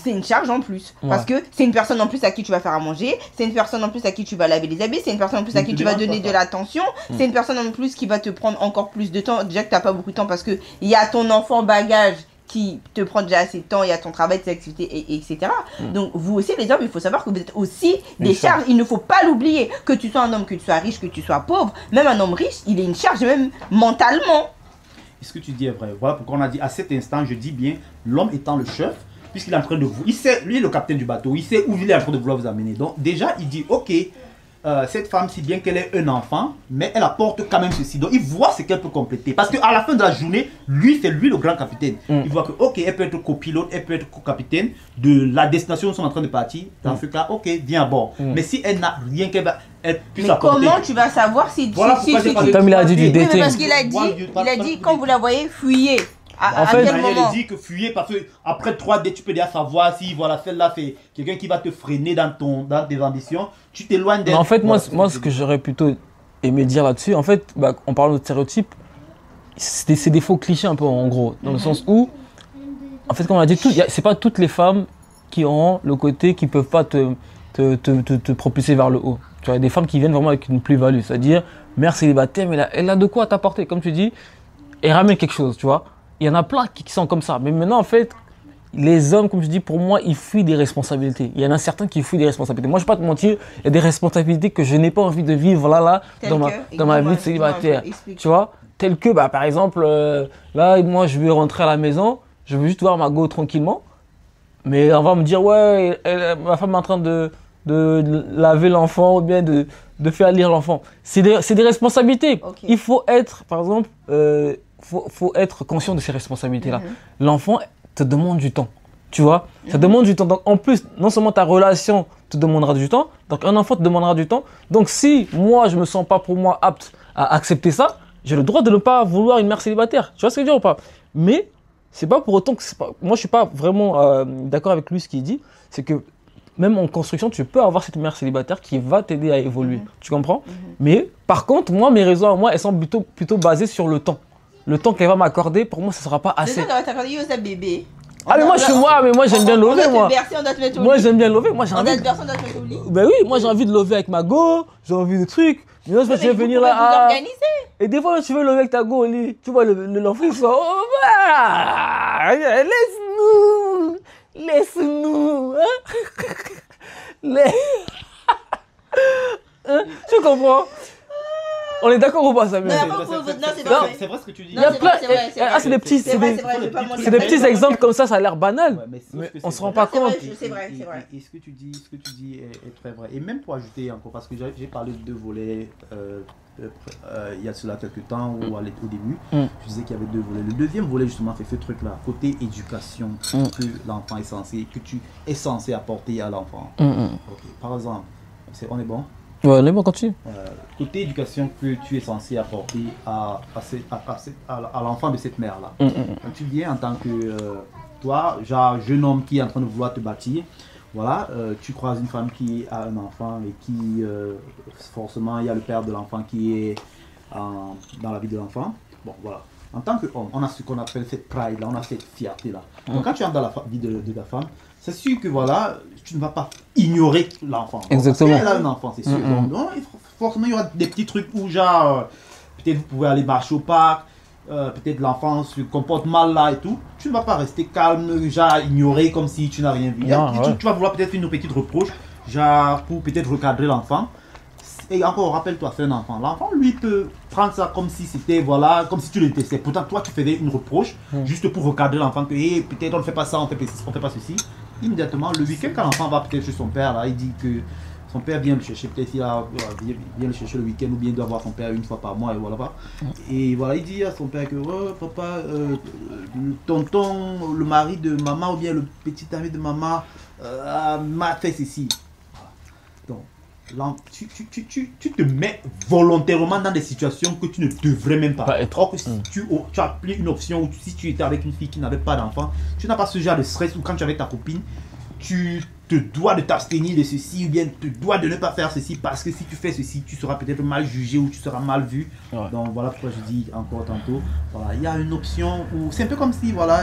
c'est une charge en plus. Parce que c'est une personne en plus à qui tu vas faire à manger, c'est une personne en plus à qui tu vas laver les habits, c'est une personne en plus à Ne qui te tu vas dérange donner pas, de ça. l'attention, c'est une personne en plus qui va te prendre encore plus de temps. Déjà que t'as pas beaucoup de temps parce que il y a ton enfant bagage qui te prend déjà assez de temps, il y a ton travail, tes activités, etc. Donc vous aussi les hommes, il faut savoir que vous êtes aussi des charges. Il ne faut pas l'oublier. Que tu sois un homme, que tu sois riche, que tu sois pauvre, même un homme riche, il est une charge même mentalement. Ce que tu dis est vrai. Voilà pourquoi on a dit à cet instant, je dis bien, l'homme étant le chef, puisqu'il est en train de vous. Il sait, lui, le capitaine du bateau, il sait où il est en train de vouloir vous amener. Donc, déjà, il dit ok, cette femme, si bien qu'elle ait un enfant, mais elle apporte quand même ceci. Donc, il voit ce qu'elle peut compléter. Parce qu'à la fin de la journée, lui, c'est lui le grand capitaine. Il voit que, ok, elle peut être copilote, elle peut être co-capitaine de la destination où ils sont en train de partir. Dans ce cas, ok, viens à bord. Mais si elle n'a rien qu'elle va. Elle puisse Mais apporter. comment tu vas savoir si Voilà si pourquoi j'ai parlé Comme il a dit du Oui, mais dating. parce qu'il a dit, quand vous la voyez, fuyez. À fait, quel Daniel moment dit que fuyer parce que après 3D tu peux déjà savoir si voilà celle-là c'est quelqu'un qui va te freiner dans tes ambitions, tu t'éloignes d'elle. Mais en fait, moi, Voilà, moi ce que j'aurais plutôt aimé dire là-dessus, en fait, bah, en parlant de stéréotypes, c'est des faux clichés un peu en gros, dans le sens où, en fait, comme on a dit, c'est pas toutes les femmes qui ont le côté qui peuvent pas te propulser vers le haut. Tu vois, il y a des femmes qui viennent vraiment avec une plus-value, c'est-à-dire mère célibataire, mais elle a de quoi t'apporter, comme tu dis, et ramène quelque chose, tu vois. Il y en a plein qui sont comme ça, mais maintenant, en fait, les hommes, comme je dis, pour moi, ils fuient des responsabilités. Il y en a certains qui fuient des responsabilités. Moi, je ne vais pas te mentir, il y a des responsabilités que je n'ai pas envie de vivre là, Telles dans ma vie de célibataire. Explique. Tu vois, tel que, bah, par exemple, là, moi, je vais rentrer à la maison, je veux juste voir ma go tranquillement, mais on va me dire, ouais, ma femme est en train de laver l'enfant ou bien de faire lire l'enfant. C'est des responsabilités. Ok. Il faut être, par exemple, faut être conscient de ces responsabilités-là. L'enfant te demande du temps, tu vois. Ça demande du temps. Donc, en plus, non seulement ta relation te demandera du temps, donc un enfant te demandera du temps. Donc, si moi, je me sens pas pour moi apte à accepter ça, j'ai le droit de ne pas vouloir une mère célibataire. Tu vois ce que je veux dire ou pas? Mais c'est pas pour autant que moi, je suis pas vraiment d'accord avec lui ce qu'il dit. C'est que même en construction, tu peux avoir cette mère célibataire qui va t'aider à évoluer. Tu comprends? Mais par contre, moi, mes raisons à moi, elles sont plutôt basées sur le temps. Le temps qu'elle va m'accorder, pour moi, ça ne sera pas assez. Déjà, t'as dit aux bébé. Ah, mais moi, j'aime bien On lever, doit moi. te bercer, on doit te mettre au Moi, lit. j'aime bien lever. Moi, j'ai On envie. doit te bercer, on doit te mettre au lit. Ben oui, moi, j'ai envie de lever avec ma go. J'ai envie de trucs. Mais là, je vais venir Vous là. organiser. Et des fois, tu veux lever avec ta go au lit. Tu vois, l'enfant, il sort. Oh, bah, laisse-nous. Hein? Hein? Tu comprends? On est d'accord ou pas, Samuel? Non, C'est vrai ce que tu dis. Il y a c'est plein. vrai, c'est vrai, c'est vrai. Ah, c'est des petits. C'est vrai, je vais pas C'est des petits exemples comme ça a l'air banal. Ouais, mais sauf Mais que on c'est se rend vrai. pas compte. C'est vrai, c'est vrai. Et ce que tu dis est très vrai. Et même pour ajouter encore, parce que j'ai parlé de deux volets il y a cela quelques temps ou au début, je disais qu'il y avait deux volets. Le deuxième volet justement c'est ce truc-là, côté éducation, que l'enfant est censé, que tu es censé apporter à l'enfant. Ok. Par exemple, on est bon? Ouais, les bon, continue. Côté éducation que tu es censé apporter à l'enfant de cette mère-là. Quand tu viens en tant que toi, genre jeune homme qui est en train de vouloir te bâtir, voilà, tu croises une femme qui a un enfant et qui, forcément, il y a le père de l'enfant qui est dans la vie de l'enfant. Bon, voilà. En tant qu'homme, on a ce qu'on appelle cette pride-là, on a cette fierté-là. Donc quand tu entres dans la vie de ta femme, c'est sûr que voilà, tu ne vas pas ignorer l'enfant. Exactement. Parce qu'elle a un enfant, c'est sûr. Donc, forcément, il y aura des petits trucs où, genre, peut-être vous pouvez aller marcher au parc, peut-être l'enfant se comporte mal là et tout. Tu ne vas pas rester calme, genre, ignorer comme si tu n'as rien vu. Tu vas vouloir peut-être une petite reproche, genre, pour peut-être recadrer l'enfant. Et encore, rappelle-toi, c'est un enfant. L'enfant, lui, peut prendre ça comme si c'était, voilà, comme si tu le détestais. Pourtant, toi, tu faisais une reproche juste pour recadrer l'enfant que, hey, peut-être on ne fait pas ça, on fait pas ceci. Immédiatement, le week-end, quand l'enfant va peut-être chez son père, là, il dit que son père vient le chercher, peut-être il vient le chercher le week-end ou bien il doit voir son père une fois par mois et voilà. Et voilà, il dit à son père que, oh, papa, le tonton, le mari de maman ou bien le petit ami de maman m'a fait ceci. Donc, là, tu te mets volontairement dans des situations que tu ne devrais même pas être. Or que si tu as pris une option où si tu étais avec une fille qui n'avait pas d'enfant, tu n'as pas ce genre de stress où quand tu es avec ta copine, tu te dois de t'abstenir de ceci ou bien te dois de ne pas faire ceci parce que si tu fais ceci, tu seras peut-être mal jugé ou tu seras mal vu. Ouais. Donc voilà pourquoi je dis encore tantôt, voilà, il y a une option où c'est un peu comme si voilà,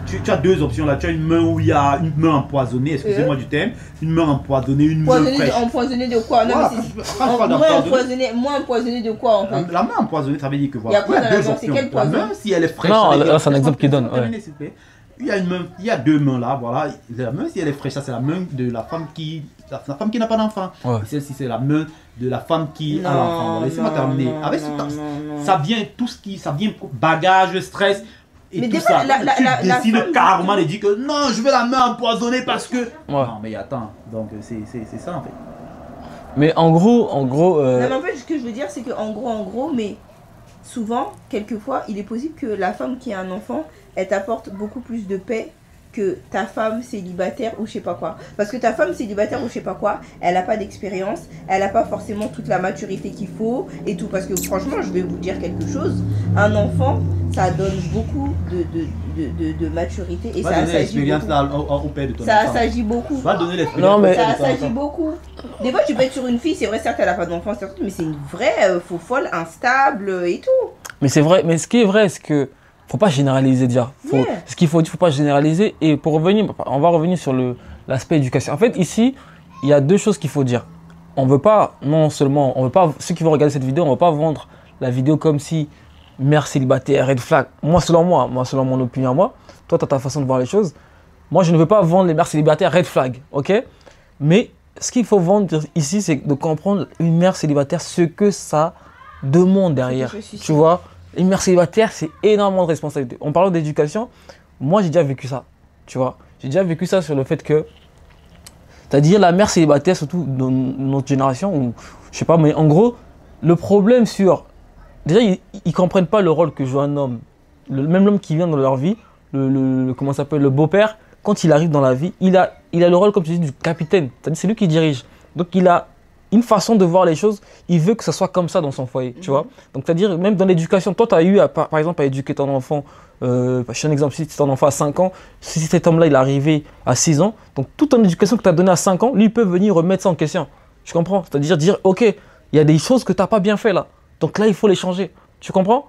tu as deux options là, tu as une main où il y a une main empoisonnée, excusez-moi du terme, une main empoisonnée, une main fraîche. Empoisonné de quoi? Non, Voilà, mais quand je parle d'empoisonné, moins empoisonné de quoi en fait? la main empoisonnée, ça veut dire que Il y voilà, a quoi dans la main? C'est quel La poison? main, si elle est fraîche, Non, ça veut dire- là, c'est un exemple qu'il donne, ouais. Terminez, s'il vous plaît. Il y a une main, il y a deux mains là, voilà. La main, si elle est fraîche, ça c'est la main de la femme qui n'a pas d'enfant. Ouais. Et celle-ci, c'est la main de la femme qui a Non, l'enfant. Voilà, laissez-moi non, terminer. non, Avec non, ce- non. ça vient tout ce qui, ça vient bagage, stress et Mais tout des ça. fois, la Tu décides femme- carrément de dire que non, je veux la main empoisonnée parce que. Ouais. Non, mais attends. Donc c'est ça en fait. Mais en gros, Non, mais en fait, ce que je veux dire, c'est qu'en gros, mais souvent, quelquefois, il est possible que la femme qui a un enfant, elle t'apporte beaucoup plus de paix que ta femme célibataire ou je sais pas quoi. Parce que ta femme célibataire ou je sais pas quoi, elle n'a pas d'expérience, elle n'a pas forcément toute la maturité qu'il faut et tout. Parce que franchement, je vais vous dire quelque chose, un enfant, ça donne beaucoup de maturité et Va ça donner s'agit l'expérience beaucoup. là au père de ton Ça enfant. s'agit beaucoup. Va donner l'expérience Non, mais- au père Ça de ton s'agit enfant. beaucoup. Des fois, tu peux être sur une fille, c'est vrai, certes, elle n'a pas d'enfant, certes, mais c'est une vraie faux folle, instable et tout. mais c'est vrai, mais ce qui est vrai, c'est que faut pas généraliser déjà. Yeah. Ce qu'il faut dire, faut pas généraliser. Et pour revenir, on va revenir sur l'aspect éducation. En fait, ici, il y a deux choses qu'il faut dire. On veut pas, non seulement, on veut pas, ceux qui vont regarder cette vidéo, on veut pas vendre la vidéo comme si mère célibataire, red flag. Moi, selon mon opinion à moi, toi, tu as ta façon de voir les choses. Moi, je ne veux pas vendre les mères célibataires red flag, ok? Mais ce qu'il faut vendre ici, c'est de comprendre une mère célibataire, ce que ça demande derrière. Je suis Tu sûre. vois, une mère célibataire, c'est énormément de responsabilités. En parlant d'éducation, moi, j'ai déjà vécu ça. Tu vois, j'ai déjà vécu ça sur le fait que, c'est-à-dire la mère célibataire, surtout dans notre génération, ou je sais pas, mais en gros, le problème sur. Déjà, ils comprennent pas le rôle que joue un homme. Même l'homme qui vient dans leur vie, comment ça s'appelle, le beau-père, quand il arrive dans la vie, il a le rôle, comme tu dis, du capitaine. C'est-à-dire, c'est lui qui dirige. Donc, il a une façon de voir les choses. Il veut que ça soit comme ça dans son foyer, tu vois. Donc, c'est-à-dire, même dans l'éducation, toi, tu as eu, par exemple, à éduquer ton enfant. Je fais un exemple, si ton enfant a 5 ans, si cet homme-là, il est arrivé à 6 ans, donc toute ton éducation que tu as donnée à 5 ans, lui, il peut venir remettre ça en question. Tu comprends? C'est-à-dire dire, ok, il y a des choses que tu n'as pas bien fait là. Donc là, il faut les changer. Tu comprends?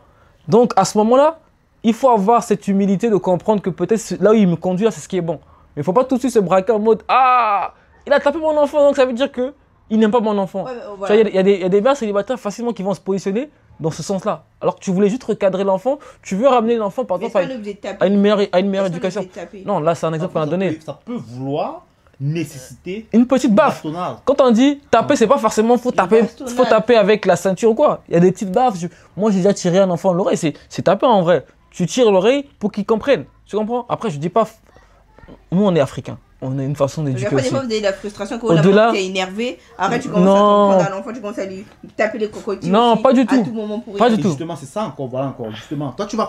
Donc, à ce moment-là, il faut avoir cette humilité de comprendre que peut-être là où il me conduit, là, c'est ce qui est bon. Mais il ne faut pas tout de suite se braquer en mode, ah, il a tapé mon enfant, donc ça veut dire que il n'aime pas mon enfant. Ouais, mais, Tu voilà. vois, il y a des mères célibataires facilement qui vont se positionner dans ce sens-là. Alors que tu voulais juste recadrer l'enfant, tu veux ramener l'enfant par Mais exemple est-ce qu'on est obligé de taper? à une meilleure Est-ce qu'on est éducation. obligé de taper? Non, là c'est un exemple qu'on a donné. Ça peut vouloir nécessiter Une petite baffe. bastonnade. Quand on dit taper, c'est pas forcément faut bastonnade. taper avec la ceinture ou quoi. Il y a des petites baffes. Moi j'ai déjà tiré un enfant à l'oreille, c'est taper en vrai. Tu tires l'oreille pour qu'il comprenne. Tu comprends? Après je dis pas. Nous on est africains. On a une façon Parce d'éduquer qu'après, des aussi. fois, vous avez de la frustration quand la Au-delà- maman qui est énervée. Après, tu commences Non. à t'en prendre à l'enfant, tu commences à lui taper les cocotiers. Non, aussi, pas du À tout. tout moment pour Pas rien. du tout. Justement, c'est ça encore, voilà encore, justement. Toi, tu vas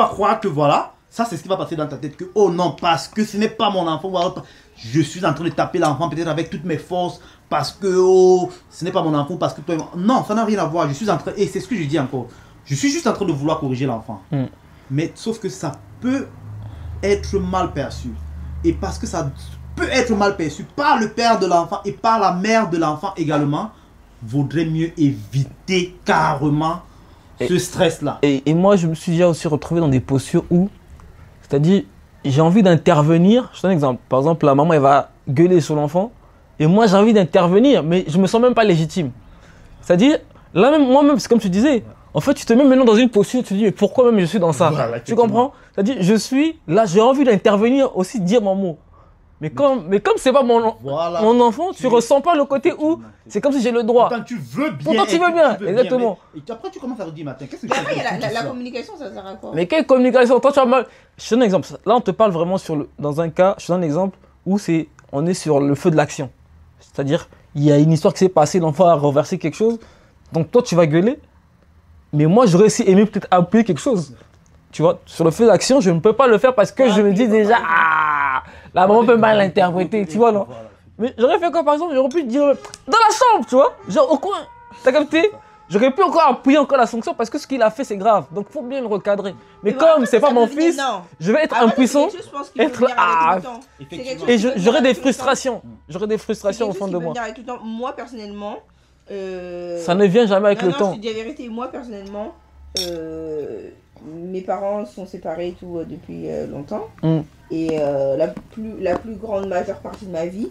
croire que voilà, ça c'est ce qui va passer dans ta tête, que oh non, parce que ce n'est pas mon enfant, voilà, je suis en train de taper l'enfant peut-être avec toutes mes forces, parce que oh, ce n'est pas mon enfant, parce que toi, non, ça n'a rien à voir, je suis en train, et c'est ce que je dis encore, je suis juste en train de vouloir corriger l'enfant. Mais sauf que ça peut être mal perçu. Et parce que ça peut être mal perçu par le père de l'enfant et par la mère de l'enfant également, vaudrait mieux éviter carrément ce stress-là. Et moi, je me suis déjà aussi retrouvé dans des postures où, c'est-à-dire, j'ai envie d'intervenir. Je te donne un exemple. Par exemple, la maman, elle va gueuler sur l'enfant. Et moi, j'ai envie d'intervenir, mais je me sens même pas légitime. C'est-à-dire, là même, moi-même, c'est comme tu disais, en fait, tu te mets maintenant dans une posture, tu te dis, mais pourquoi même je suis dans ça? Voilà, Tu effectivement. comprends? C'est-à-dire, je suis là, j'ai envie d'intervenir aussi, dire mon mot. Mais comme c'est pas Voilà. mon enfant, tu ressens pas le côté où c'est comme si j'ai le droit. Pourtant, tu veux bien. Pourtant, tu veux bien, exactement. Et après, tu commences à te dire, mais attends, qu'est-ce que Mais tu après, il y a fais la communication, ça sert à quoi? Mais quelle communication? Toi, tu as mal. Je te donne un exemple. Là, on te parle vraiment dans un cas, je te donne un exemple où on est sur le feu de l'action. C'est-à-dire, il y a une histoire qui s'est passée, l'enfant a renversé quelque chose. Donc, toi, tu vas gueuler. Mais moi, j'aurais aussi aimé peut-être appuyer quelque chose. Tu vois, sur le feu d'action, je ne peux pas le faire parce que je me dis déjà, ah, la maman peut mal l'interpréter. Tu vois, non? Voilà. Mais j'aurais fait quoi, par exemple? J'aurais pu dire dans la chambre, tu vois, genre au coin. T'as capté? j'aurais pu encore appuyer encore la sanction parce que ce qu'il a fait, c'est grave. Donc, il faut bien le recadrer. Mais voilà, comme c'est pas mon devenir- fils, non. je vais être Après, impuissant. c'est quelque chose, je pense, qu'il être peut venir là. avec le temps. C'est quelque Effectivement. chose Et qui peut venir j'aurais des avec le temps. frustrations. J'aurais des frustrations au C'est fond quelque de chose qui peut moi. venir avec le temps. Moi, personnellement... Ça ne vient jamais avec non, le non, temps. je te dis la vérité. Moi, personnellement, mes parents sont séparés et tout depuis longtemps. Mm. Et la plus grande majeure partie de ma vie,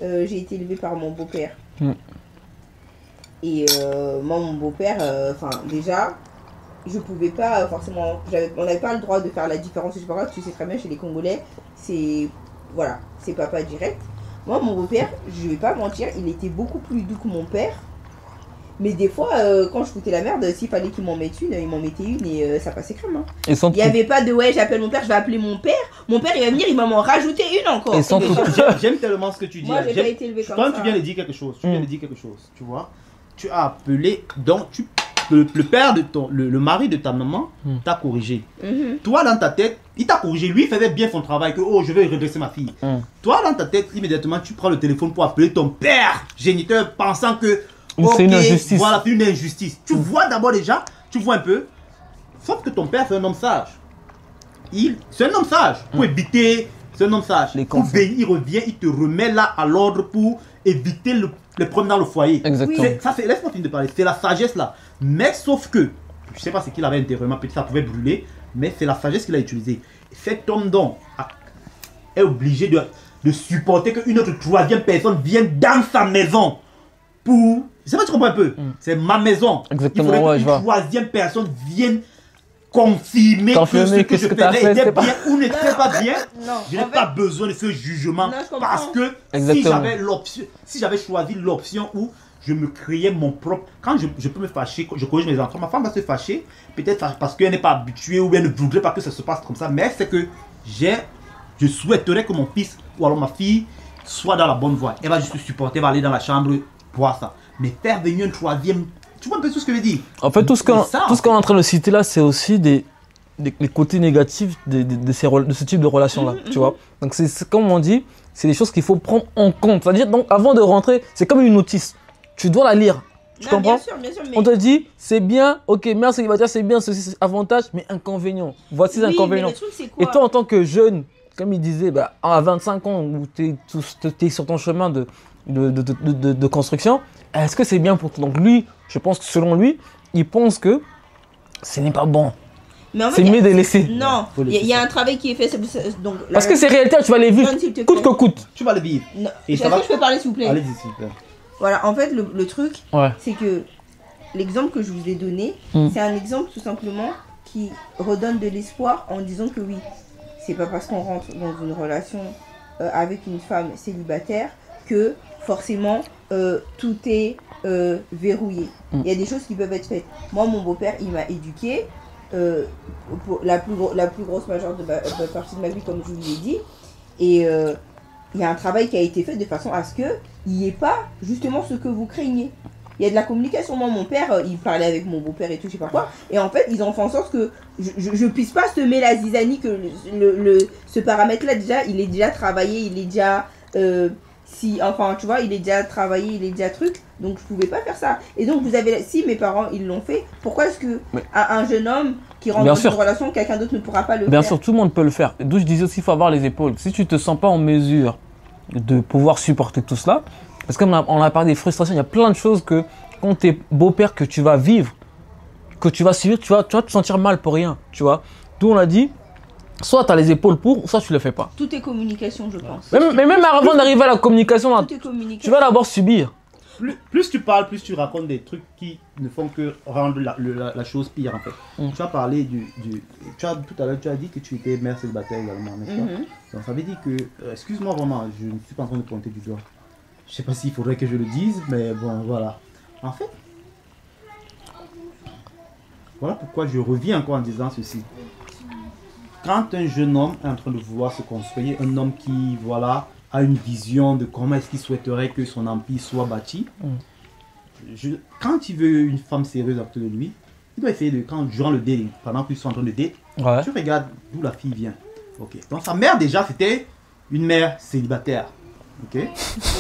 j'ai été élevée par mon beau-père. Mm. Et moi, mon beau-père, déjà, je pouvais pas forcément... On n'avait pas le droit de faire la différence. Je sais pas quoi, tu sais très bien, chez les Congolais, c'est... Voilà, c'est papa direct. Moi, mon beau-père, je vais pas mentir, il était beaucoup plus doux que mon père. Mais des fois, quand je foutais la merde, s'il fallait qu'il m'en mette une, il m'en mettait une et ça passait crème. Hein. Et sans Il n'y avait pas de ouais, j'appelle mon père, je vais appeler mon père. Mon père, il va venir, il va m'en rajouter une encore. Et sans tout- J'aime tellement ce que tu dis. Moi, j'ai J'aime- pas été élevée comme Toi, ça. tu viens de dire quelque chose. Tu viens de dire quelque chose. Tu vois. Tu as appelé. Donc, le père de ton. Le mari de ta maman t'a corrigé. Mhm. Toi, dans ta tête, il t'a corrigé. Lui, il faisait bien son travail. Que, oh, je vais redresser ma fille. Toi, dans ta tête, immédiatement, tu prends le téléphone pour appeler ton père géniteur, pensant que. C'est une injustice. Voilà, c'est une injustice. Tu vois d'abord déjà, tu vois un peu. Sauf que ton père, c'est un homme sage. C'est un homme sage. Pour éviter. C'est un homme sage. Les Pour conflits. il revient, il te remet là à l'ordre pour éviter les problèmes dans le foyer. Exactement. Ça, c'est, laisse-moi finir de parler. C'est la sagesse là. Mais sauf que, je sais pas ce qu'il avait intérieurement, peut-être ça pouvait brûler, mais c'est la sagesse qu'il a utilisée. Cet homme donc est obligé de supporter qu'une autre troisième personne vienne dans sa maison pour. Je sais pas si tu comprends un peu. C'est ma maison. Exactement, Il faudrait ouais, je qu'une vois. troisième personne vienne confirmer Confirmer que que ce ce que que t'as je fait, faisais était c'était pas- bien ou n'était pas bien. Non, Je n'ai en fait- pas besoin de ce jugement Non, je comprends. parce que si Exactement. j'avais l'option, si j'avais choisi l'option où je me créais mon propre, quand je peux me fâcher, je corrige mes enfants, ma femme va se fâcher, peut-être parce qu'elle n'est pas habituée ou elle ne voudrait pas que ça se passe comme ça, mais c'est que je souhaiterais que mon fils ou alors ma fille soit dans la bonne voie. Elle va juste supporter, elle va aller dans la chambre voir ça. Mais faire venir une troisième, tu vois un peu tout ce que je dis. En fait, tout ce qu'on C'est ça, est en train de citer là, c'est aussi les côtés négatifs de ce type de relation-là, tu vois. Donc, c'est comme on dit, c'est des choses qu'il faut prendre en compte. C'est-à-dire, donc, avant de rentrer, c'est comme une notice. Tu dois la lire. Tu Non, comprends? bien sûr, mais... On te dit, c'est bien, ok, mère célibataire, c'est bien, ceci, c'est avantage, mais inconvénient. Voici les Oui, inconvénients. mais le truc, c'est quoi? Et toi, en tant que jeune, comme il disait, bah, à 25 ans, où tu es sur ton chemin de construction, est-ce que c'est bien pour toi? Donc lui, je pense que selon lui, il pense que ce n'est pas bon. Mais en fait, C'est mieux de laisser. Non, Faut il laisser y a ça. un travail qui est fait. Donc, Parce que ces réalités, tu vas les vivre Non, s'il te coûte plaît. que coûte. Tu vas le vivre. Non. Et Est-ce ça va- que je peux parler, s'il vous plaît? Allez-y, s'il vous plaît. Voilà, en fait, le truc, Ouais. c'est que l'exemple que je vous ai donné, c'est un exemple tout simplement qui redonne de l'espoir en disant que oui, c'est pas parce qu'on rentre dans une relation avec une femme célibataire que forcément tout est verrouillé. Il y a des choses qui peuvent être faites. Moi, mon beau-père, il m'a éduqué pour la plus grosse majeure partie de ma vie, comme je vous l'ai dit. Et il y a un travail qui a été fait de façon à ce qu'il n'y ait pas justement ce que vous craignez. Il y a de la communication. Moi, mon père, il parlait avec mon beau-père et tout, je sais pas quoi. Et en fait, ils ont fait en sorte que je puisse pas semer la zizanie, que ce paramètre-là, déjà, il est déjà travaillé, il est déjà... enfin, tu vois, il est déjà travaillé, il est déjà truc. Donc, je pouvais pas faire ça. Et donc, si mes parents, ils l'ont fait, pourquoi est-ce que un jeune homme qui rentre Bien dans sûr. une relation, quelqu'un d'autre ne pourra pas le Bien faire? sûr, tout le monde peut le faire. D'où je disais aussi, il faut avoir les épaules. Si tu te sens pas en mesure de pouvoir supporter tout cela, parce qu'on a parlé des frustrations, il y a plein de choses que quand tu es beau-père que tu vas vivre, que tu vas subir, tu vas te sentir mal pour rien, tu vois. D'où on a dit, soit tu as les épaules pour, soit tu le fais pas. Tout est communication, je pense. Mais même avant d'arriver à la communication, là, Tout est communication. tu vas d'abord subir. Plus tu parles, plus tu racontes des trucs qui ne font que rendre la chose pire en fait. Tu as parlé tout à l'heure, tu as dit que tu étais mère célibataire également, n'est-ce pas? Donc ça veut dire que, excuse-moi vraiment, je ne suis pas en train de pointer du doigt. Je sais pas s'il faudrait que je le dise, mais bon, voilà. En fait, voilà pourquoi je reviens encore en disant ceci. Quand un jeune homme est en train de vouloir se construire, un homme qui, voilà, a une vision de comment est-ce qu'il souhaiterait que son empire soit bâti, quand il veut une femme sérieuse à côté de lui, il doit essayer de, durant le date, pendant qu'ils sont en train de date, Ouais. tu regardes d'où la fille vient. Ok. Donc sa mère déjà c'était une mère célibataire. Ok.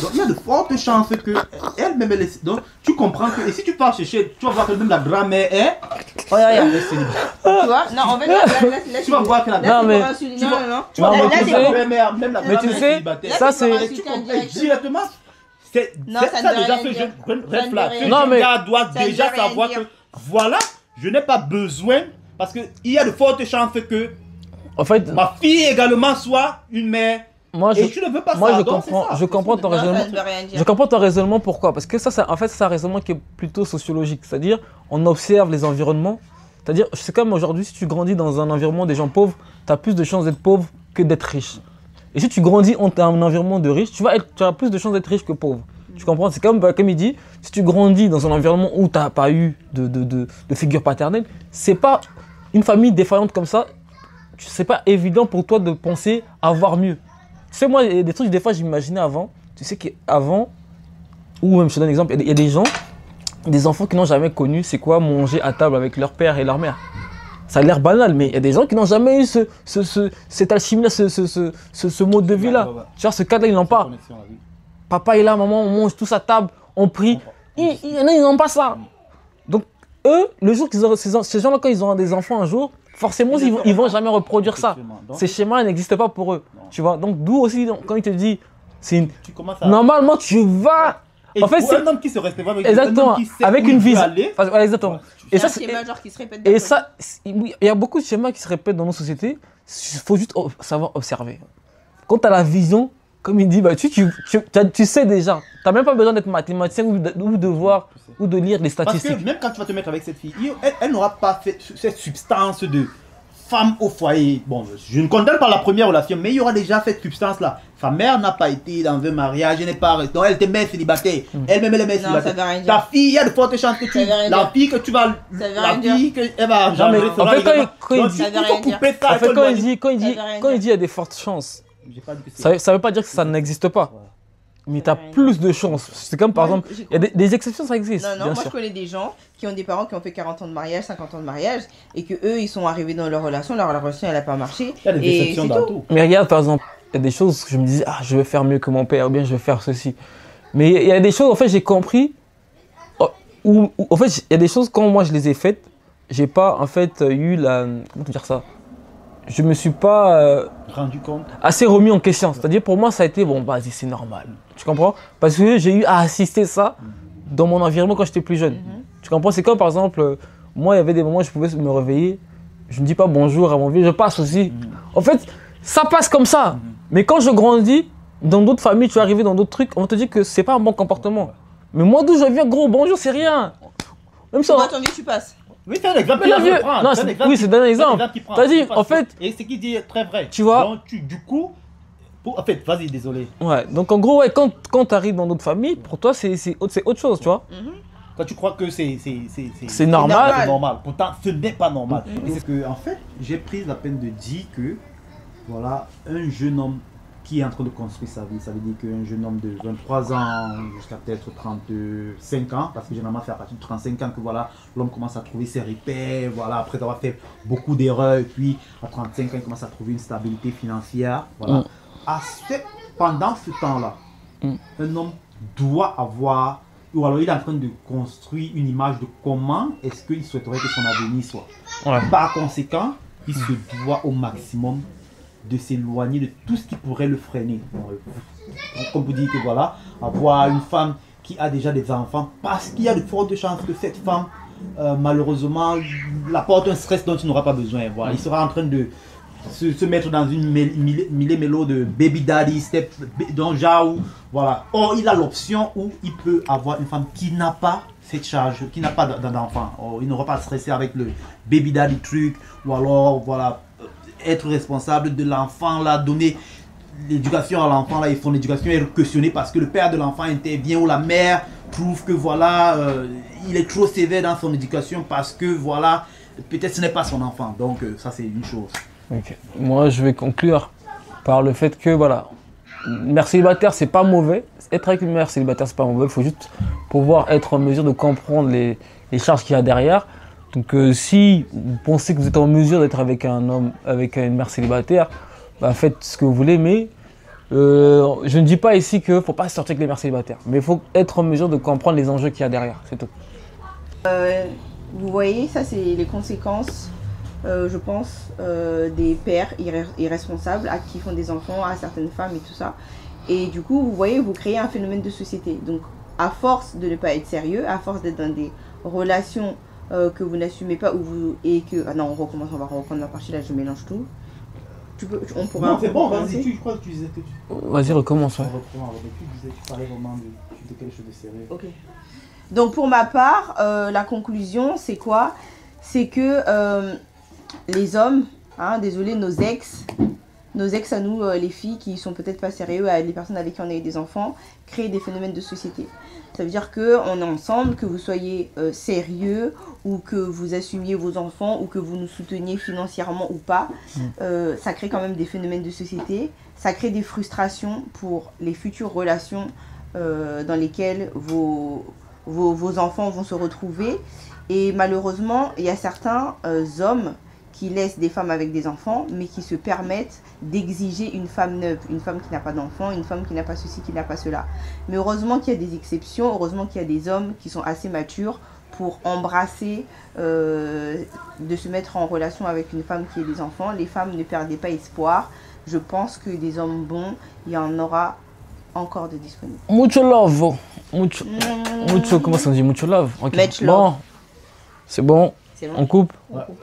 Donc il y a de fortes chances que elle elle-même, donc tu comprends que, et si tu pars chercher, tu vas voir que même la grand-mère est. Regarde. elle est célibataire. Tu vois? Non, en fait, là, Tu vas voir que la Non, mais- non. tu vas Non, voir mais que tu la sais- grand-mère, même la mais tu grand-mère est sais, célibataire. ça, c'est- Et tu comprends directement. C'est Non, ça, ça ne veut déjà rien ce dire. jeune Ça ne red veut flag. rien Ce dire. Non, jeune mais- gars doit Ça ne déjà veut rien savoir dire. que voilà, je n'ai pas besoin parce qu'il y a de fortes chances que En fait, ma fille également soit une mère. moi, Et tu ne veux pas moi, ça. je donc c'est comprends, ça. je comprends ton Non, ça raisonnement. ne veut rien dire. Je comprends ton raisonnement, pourquoi? Parce que ça, en fait, c'est un raisonnement qui est plutôt sociologique. C'est-à-dire, on observe les environnements. C'est-à-dire, c'est comme aujourd'hui, si tu grandis dans un environnement des gens pauvres, tu as plus de chances d'être pauvre que d'être riche. Et si tu grandis dans un environnement de riche, tu as plus de chances d'être riche que pauvre. Tu comprends? C'est comme il dit, si tu grandis dans un environnement où tu n'as pas eu de figure paternelle, c'est pas une famille défaillante comme ça, c'est pas évident pour toi de penser avoir mieux. Tu sais, moi, il y a des trucs, des fois, j'imaginais avant. Tu sais qu'avant, ou même je te donne un exemple, il y a des gens, des enfants qui n'ont jamais connu c'est quoi manger à table avec leur père et leur mère. Ça a l'air banal, mais il y a des gens qui n'ont jamais eu cette alchimie-là, ce mode de vie-là. Tu vois, ce cadre-là, ils n'ont pas. Papa est là, maman, on mange tous à table, on prie. Il y en a, ils n'ont pas ça. Donc, eux, le jour qu'ils auront, ces gens-là, quand ils auront des enfants un jour, forcément, ils vont jamais reproduire ça. Ces schémas n'existent pas pour eux. Tu vois, donc d'où aussi, quand il te dit, Tu commences à. normalement, tu vas. Et En fait, pour c'est. un homme qui se respecte avec Exactement, un homme qui sait avec où une il veut vision. aller, Ouais, exactement. Et ça, un c'est. schéma genre qui se répète Et d'un ça, il y a beaucoup de schémas qui se répètent dans nos sociétés. Il faut juste savoir observer. Quand tu as la vision, comme il dit, bah, tu sais déjà. Tu n'as même pas besoin d'être mathématicien ou de voir ou de lire des parce statistiques. que même quand tu vas te mettre avec cette fille, elle n'aura pas fait cette substance de femme au foyer. Bon, je ne condamne pas la première relation, mais il y aura déjà cette substance-là. Sa mère n'a pas été dans un mariage, elle n'est pas restée. Donc elle était mère célibataire. Elle-même, elle est mère Non, ça célibataire. veut rien Ta dire. fille, il y a de fortes chances que Ça veut rien la dire. fille que tu vas. veut La rien dire. fille qu'elle va Non, engendrer mais en sera fait, également. quand il Donc, dit- il Ça veut faut rien dire. couper ça. En il fait, faut quand éloigner. il dit il y a des fortes chances, J'ai pas dit que c'est- ça ne veut pas dire que ça n'existe pas. Mais tu as plus de chances. C'est comme par Moi, exemple, il y a des exceptions, ça existe. Non, bien moi sûr. je connais des gens qui ont des parents qui ont fait 40 ans de mariage, 50 ans de mariage, et que eux ils sont arrivés dans leur relation elle n'a pas marché. Il y a des et exceptions c'est dans tout. tout. Mais regarde, par exemple, il y a des choses que je me disais, ah, je vais faire mieux que mon père, ou bien je vais faire ceci. Mais il y a des choses, en fait, j'ai compris, en fait, il y a des choses, quand moi je les ai faites, j'ai pas, en fait, eu la. Comment te dire ça? Je me suis pas Rendu compte. assez remis en question. C'est-à-dire, pour moi, ça a été, bon, vas-y, c'est normal. Tu comprends? Parce que j'ai eu à assister ça dans mon environnement quand j'étais plus jeune. Tu comprends? C'est comme, par exemple, moi, il y avait des moments où je pouvais me réveiller, je ne dis pas bonjour à mon vieux, je passe aussi. En fait, ça passe comme ça. Mais quand je grandis, dans d'autres familles, tu es arrivé dans d'autres trucs, on te dit que c'est pas un bon comportement. Mais moi, d'où je viens, gros, bonjour, c'est rien. Même si on... Toi ton vieux tu passes. Oui, c'est un exemple. Mais là, le je vieux- prends. non, C'est un c'est- exemple oui, qui- c'est un exemple. qui prend. T'as dit, Parce en que- fait- Et ce qu'il dit est très vrai. Tu vois- Donc, du coup, en fait, vas-y, désolé. Ouais, donc en gros, ouais, quand tu arrives dans d'autres familles, pour toi, c'est autre chose, tu vois. Quand tu crois que c'est C'est normal. c'est normal. Pourtant, ce n'est pas normal. Et c'est que, en fait, j'ai pris la peine de dire que, voilà, un jeune homme qui est en train de construire sa vie, ça veut dire qu'un jeune homme de 23 ans jusqu'à peut-être 35 ans, parce que généralement c'est à partir de 35 ans que voilà, l'homme commence à trouver ses repères, voilà, après avoir fait beaucoup d'erreurs, et puis à 35 ans il commence à trouver une stabilité financière, voilà. Pendant ce temps-là, un homme doit avoir, ou alors il est en train de construire une image de comment est-ce qu'il souhaiterait que son avenir soit. Ouais. Par conséquent, il se doit au maximum de s'éloigner de tout ce qui pourrait le freiner. Comme vous dites que voilà, avoir une femme qui a déjà des enfants, parce qu'il y a de fortes chances que cette femme, malheureusement, l'apporte un stress dont il n'aura pas besoin. Voilà. Il sera en train de se mettre dans une mélo de baby daddy, step, dans genre où, voilà. Or, il a l'option où il peut avoir une femme qui n'a pas cette charge, qui n'a pas d'enfant. Or, il n'aura pas à stresser avec le baby daddy truc, ou alors, voilà, être responsable de l'enfant, là, donner l'éducation à l'enfant, là, ils font l'éducation est questionnée parce que le père de l'enfant intervient ou la mère trouve que, voilà, il est trop sévère dans son éducation parce que, voilà, peut-être ce n'est pas son enfant. Donc, ça, c'est une chose. Ok. Moi, je vais conclure par le fait que, voilà, mère célibataire, c'est pas mauvais. Être avec une mère célibataire, c'est pas mauvais. Il faut juste pouvoir être en mesure de comprendre les charges qu'il y a derrière. Donc, si vous pensez que vous êtes en mesure d'être avec un homme, avec une mère célibataire, bah, faites ce que vous voulez, mais Je ne dis pas ici qu'il ne faut pas sortir avec les mères célibataires, mais il faut être en mesure de comprendre les enjeux qu'il y a derrière, c'est tout. Vous voyez, ça c'est les conséquences, je pense, des pères irresponsables qui font des enfants à certaines femmes et tout ça. Et du coup, vous voyez, vous créez un phénomène de société. Donc, à force de ne pas être sérieux, à force d'être dans des relations que vous n'assumez pas, et que... Ah non, on recommence, on va reprendre la partie, là je mélange tout. On pourra... Non, c'est bon, vas-y, je crois que tu disais que tu... Vas-y, recommence. Ouais. Tu parlais vraiment de quelque chose de sérieux. Ok. Donc pour ma part, la conclusion, c'est quoi? C'est que les hommes, hein, désolé, nos ex à nous, les filles qui sont peut-être pas sérieux, les personnes avec qui on a eu des enfants, créent des phénomènes de société. Ça veut dire qu'on est ensemble, que vous soyez sérieux, ou que vous assumiez vos enfants, ou que vous nous souteniez financièrement ou pas. Ça crée quand même des phénomènes de société. Ça crée des frustrations pour les futures relations dans lesquelles vos enfants vont se retrouver. Et malheureusement, il y a certains hommes qui laissent des femmes avec des enfants, mais qui se permettent d'exiger une femme neuve, une femme qui n'a pas d'enfant, une femme qui n'a pas ceci, qui n'a pas cela. Mais heureusement qu'il y a des exceptions, heureusement qu'il y a des hommes qui sont assez matures pour embrasser, de se mettre en relation avec une femme qui a des enfants. Les femmes, ne perdez pas espoir. Je pense que des hommes bons, il y en aura encore de disponibles. Mucho love. Mucho, comment ça se dit? Mucho love. Okay. Much love. Bon, c'est bon. C'est bon. On coupe. On coupe.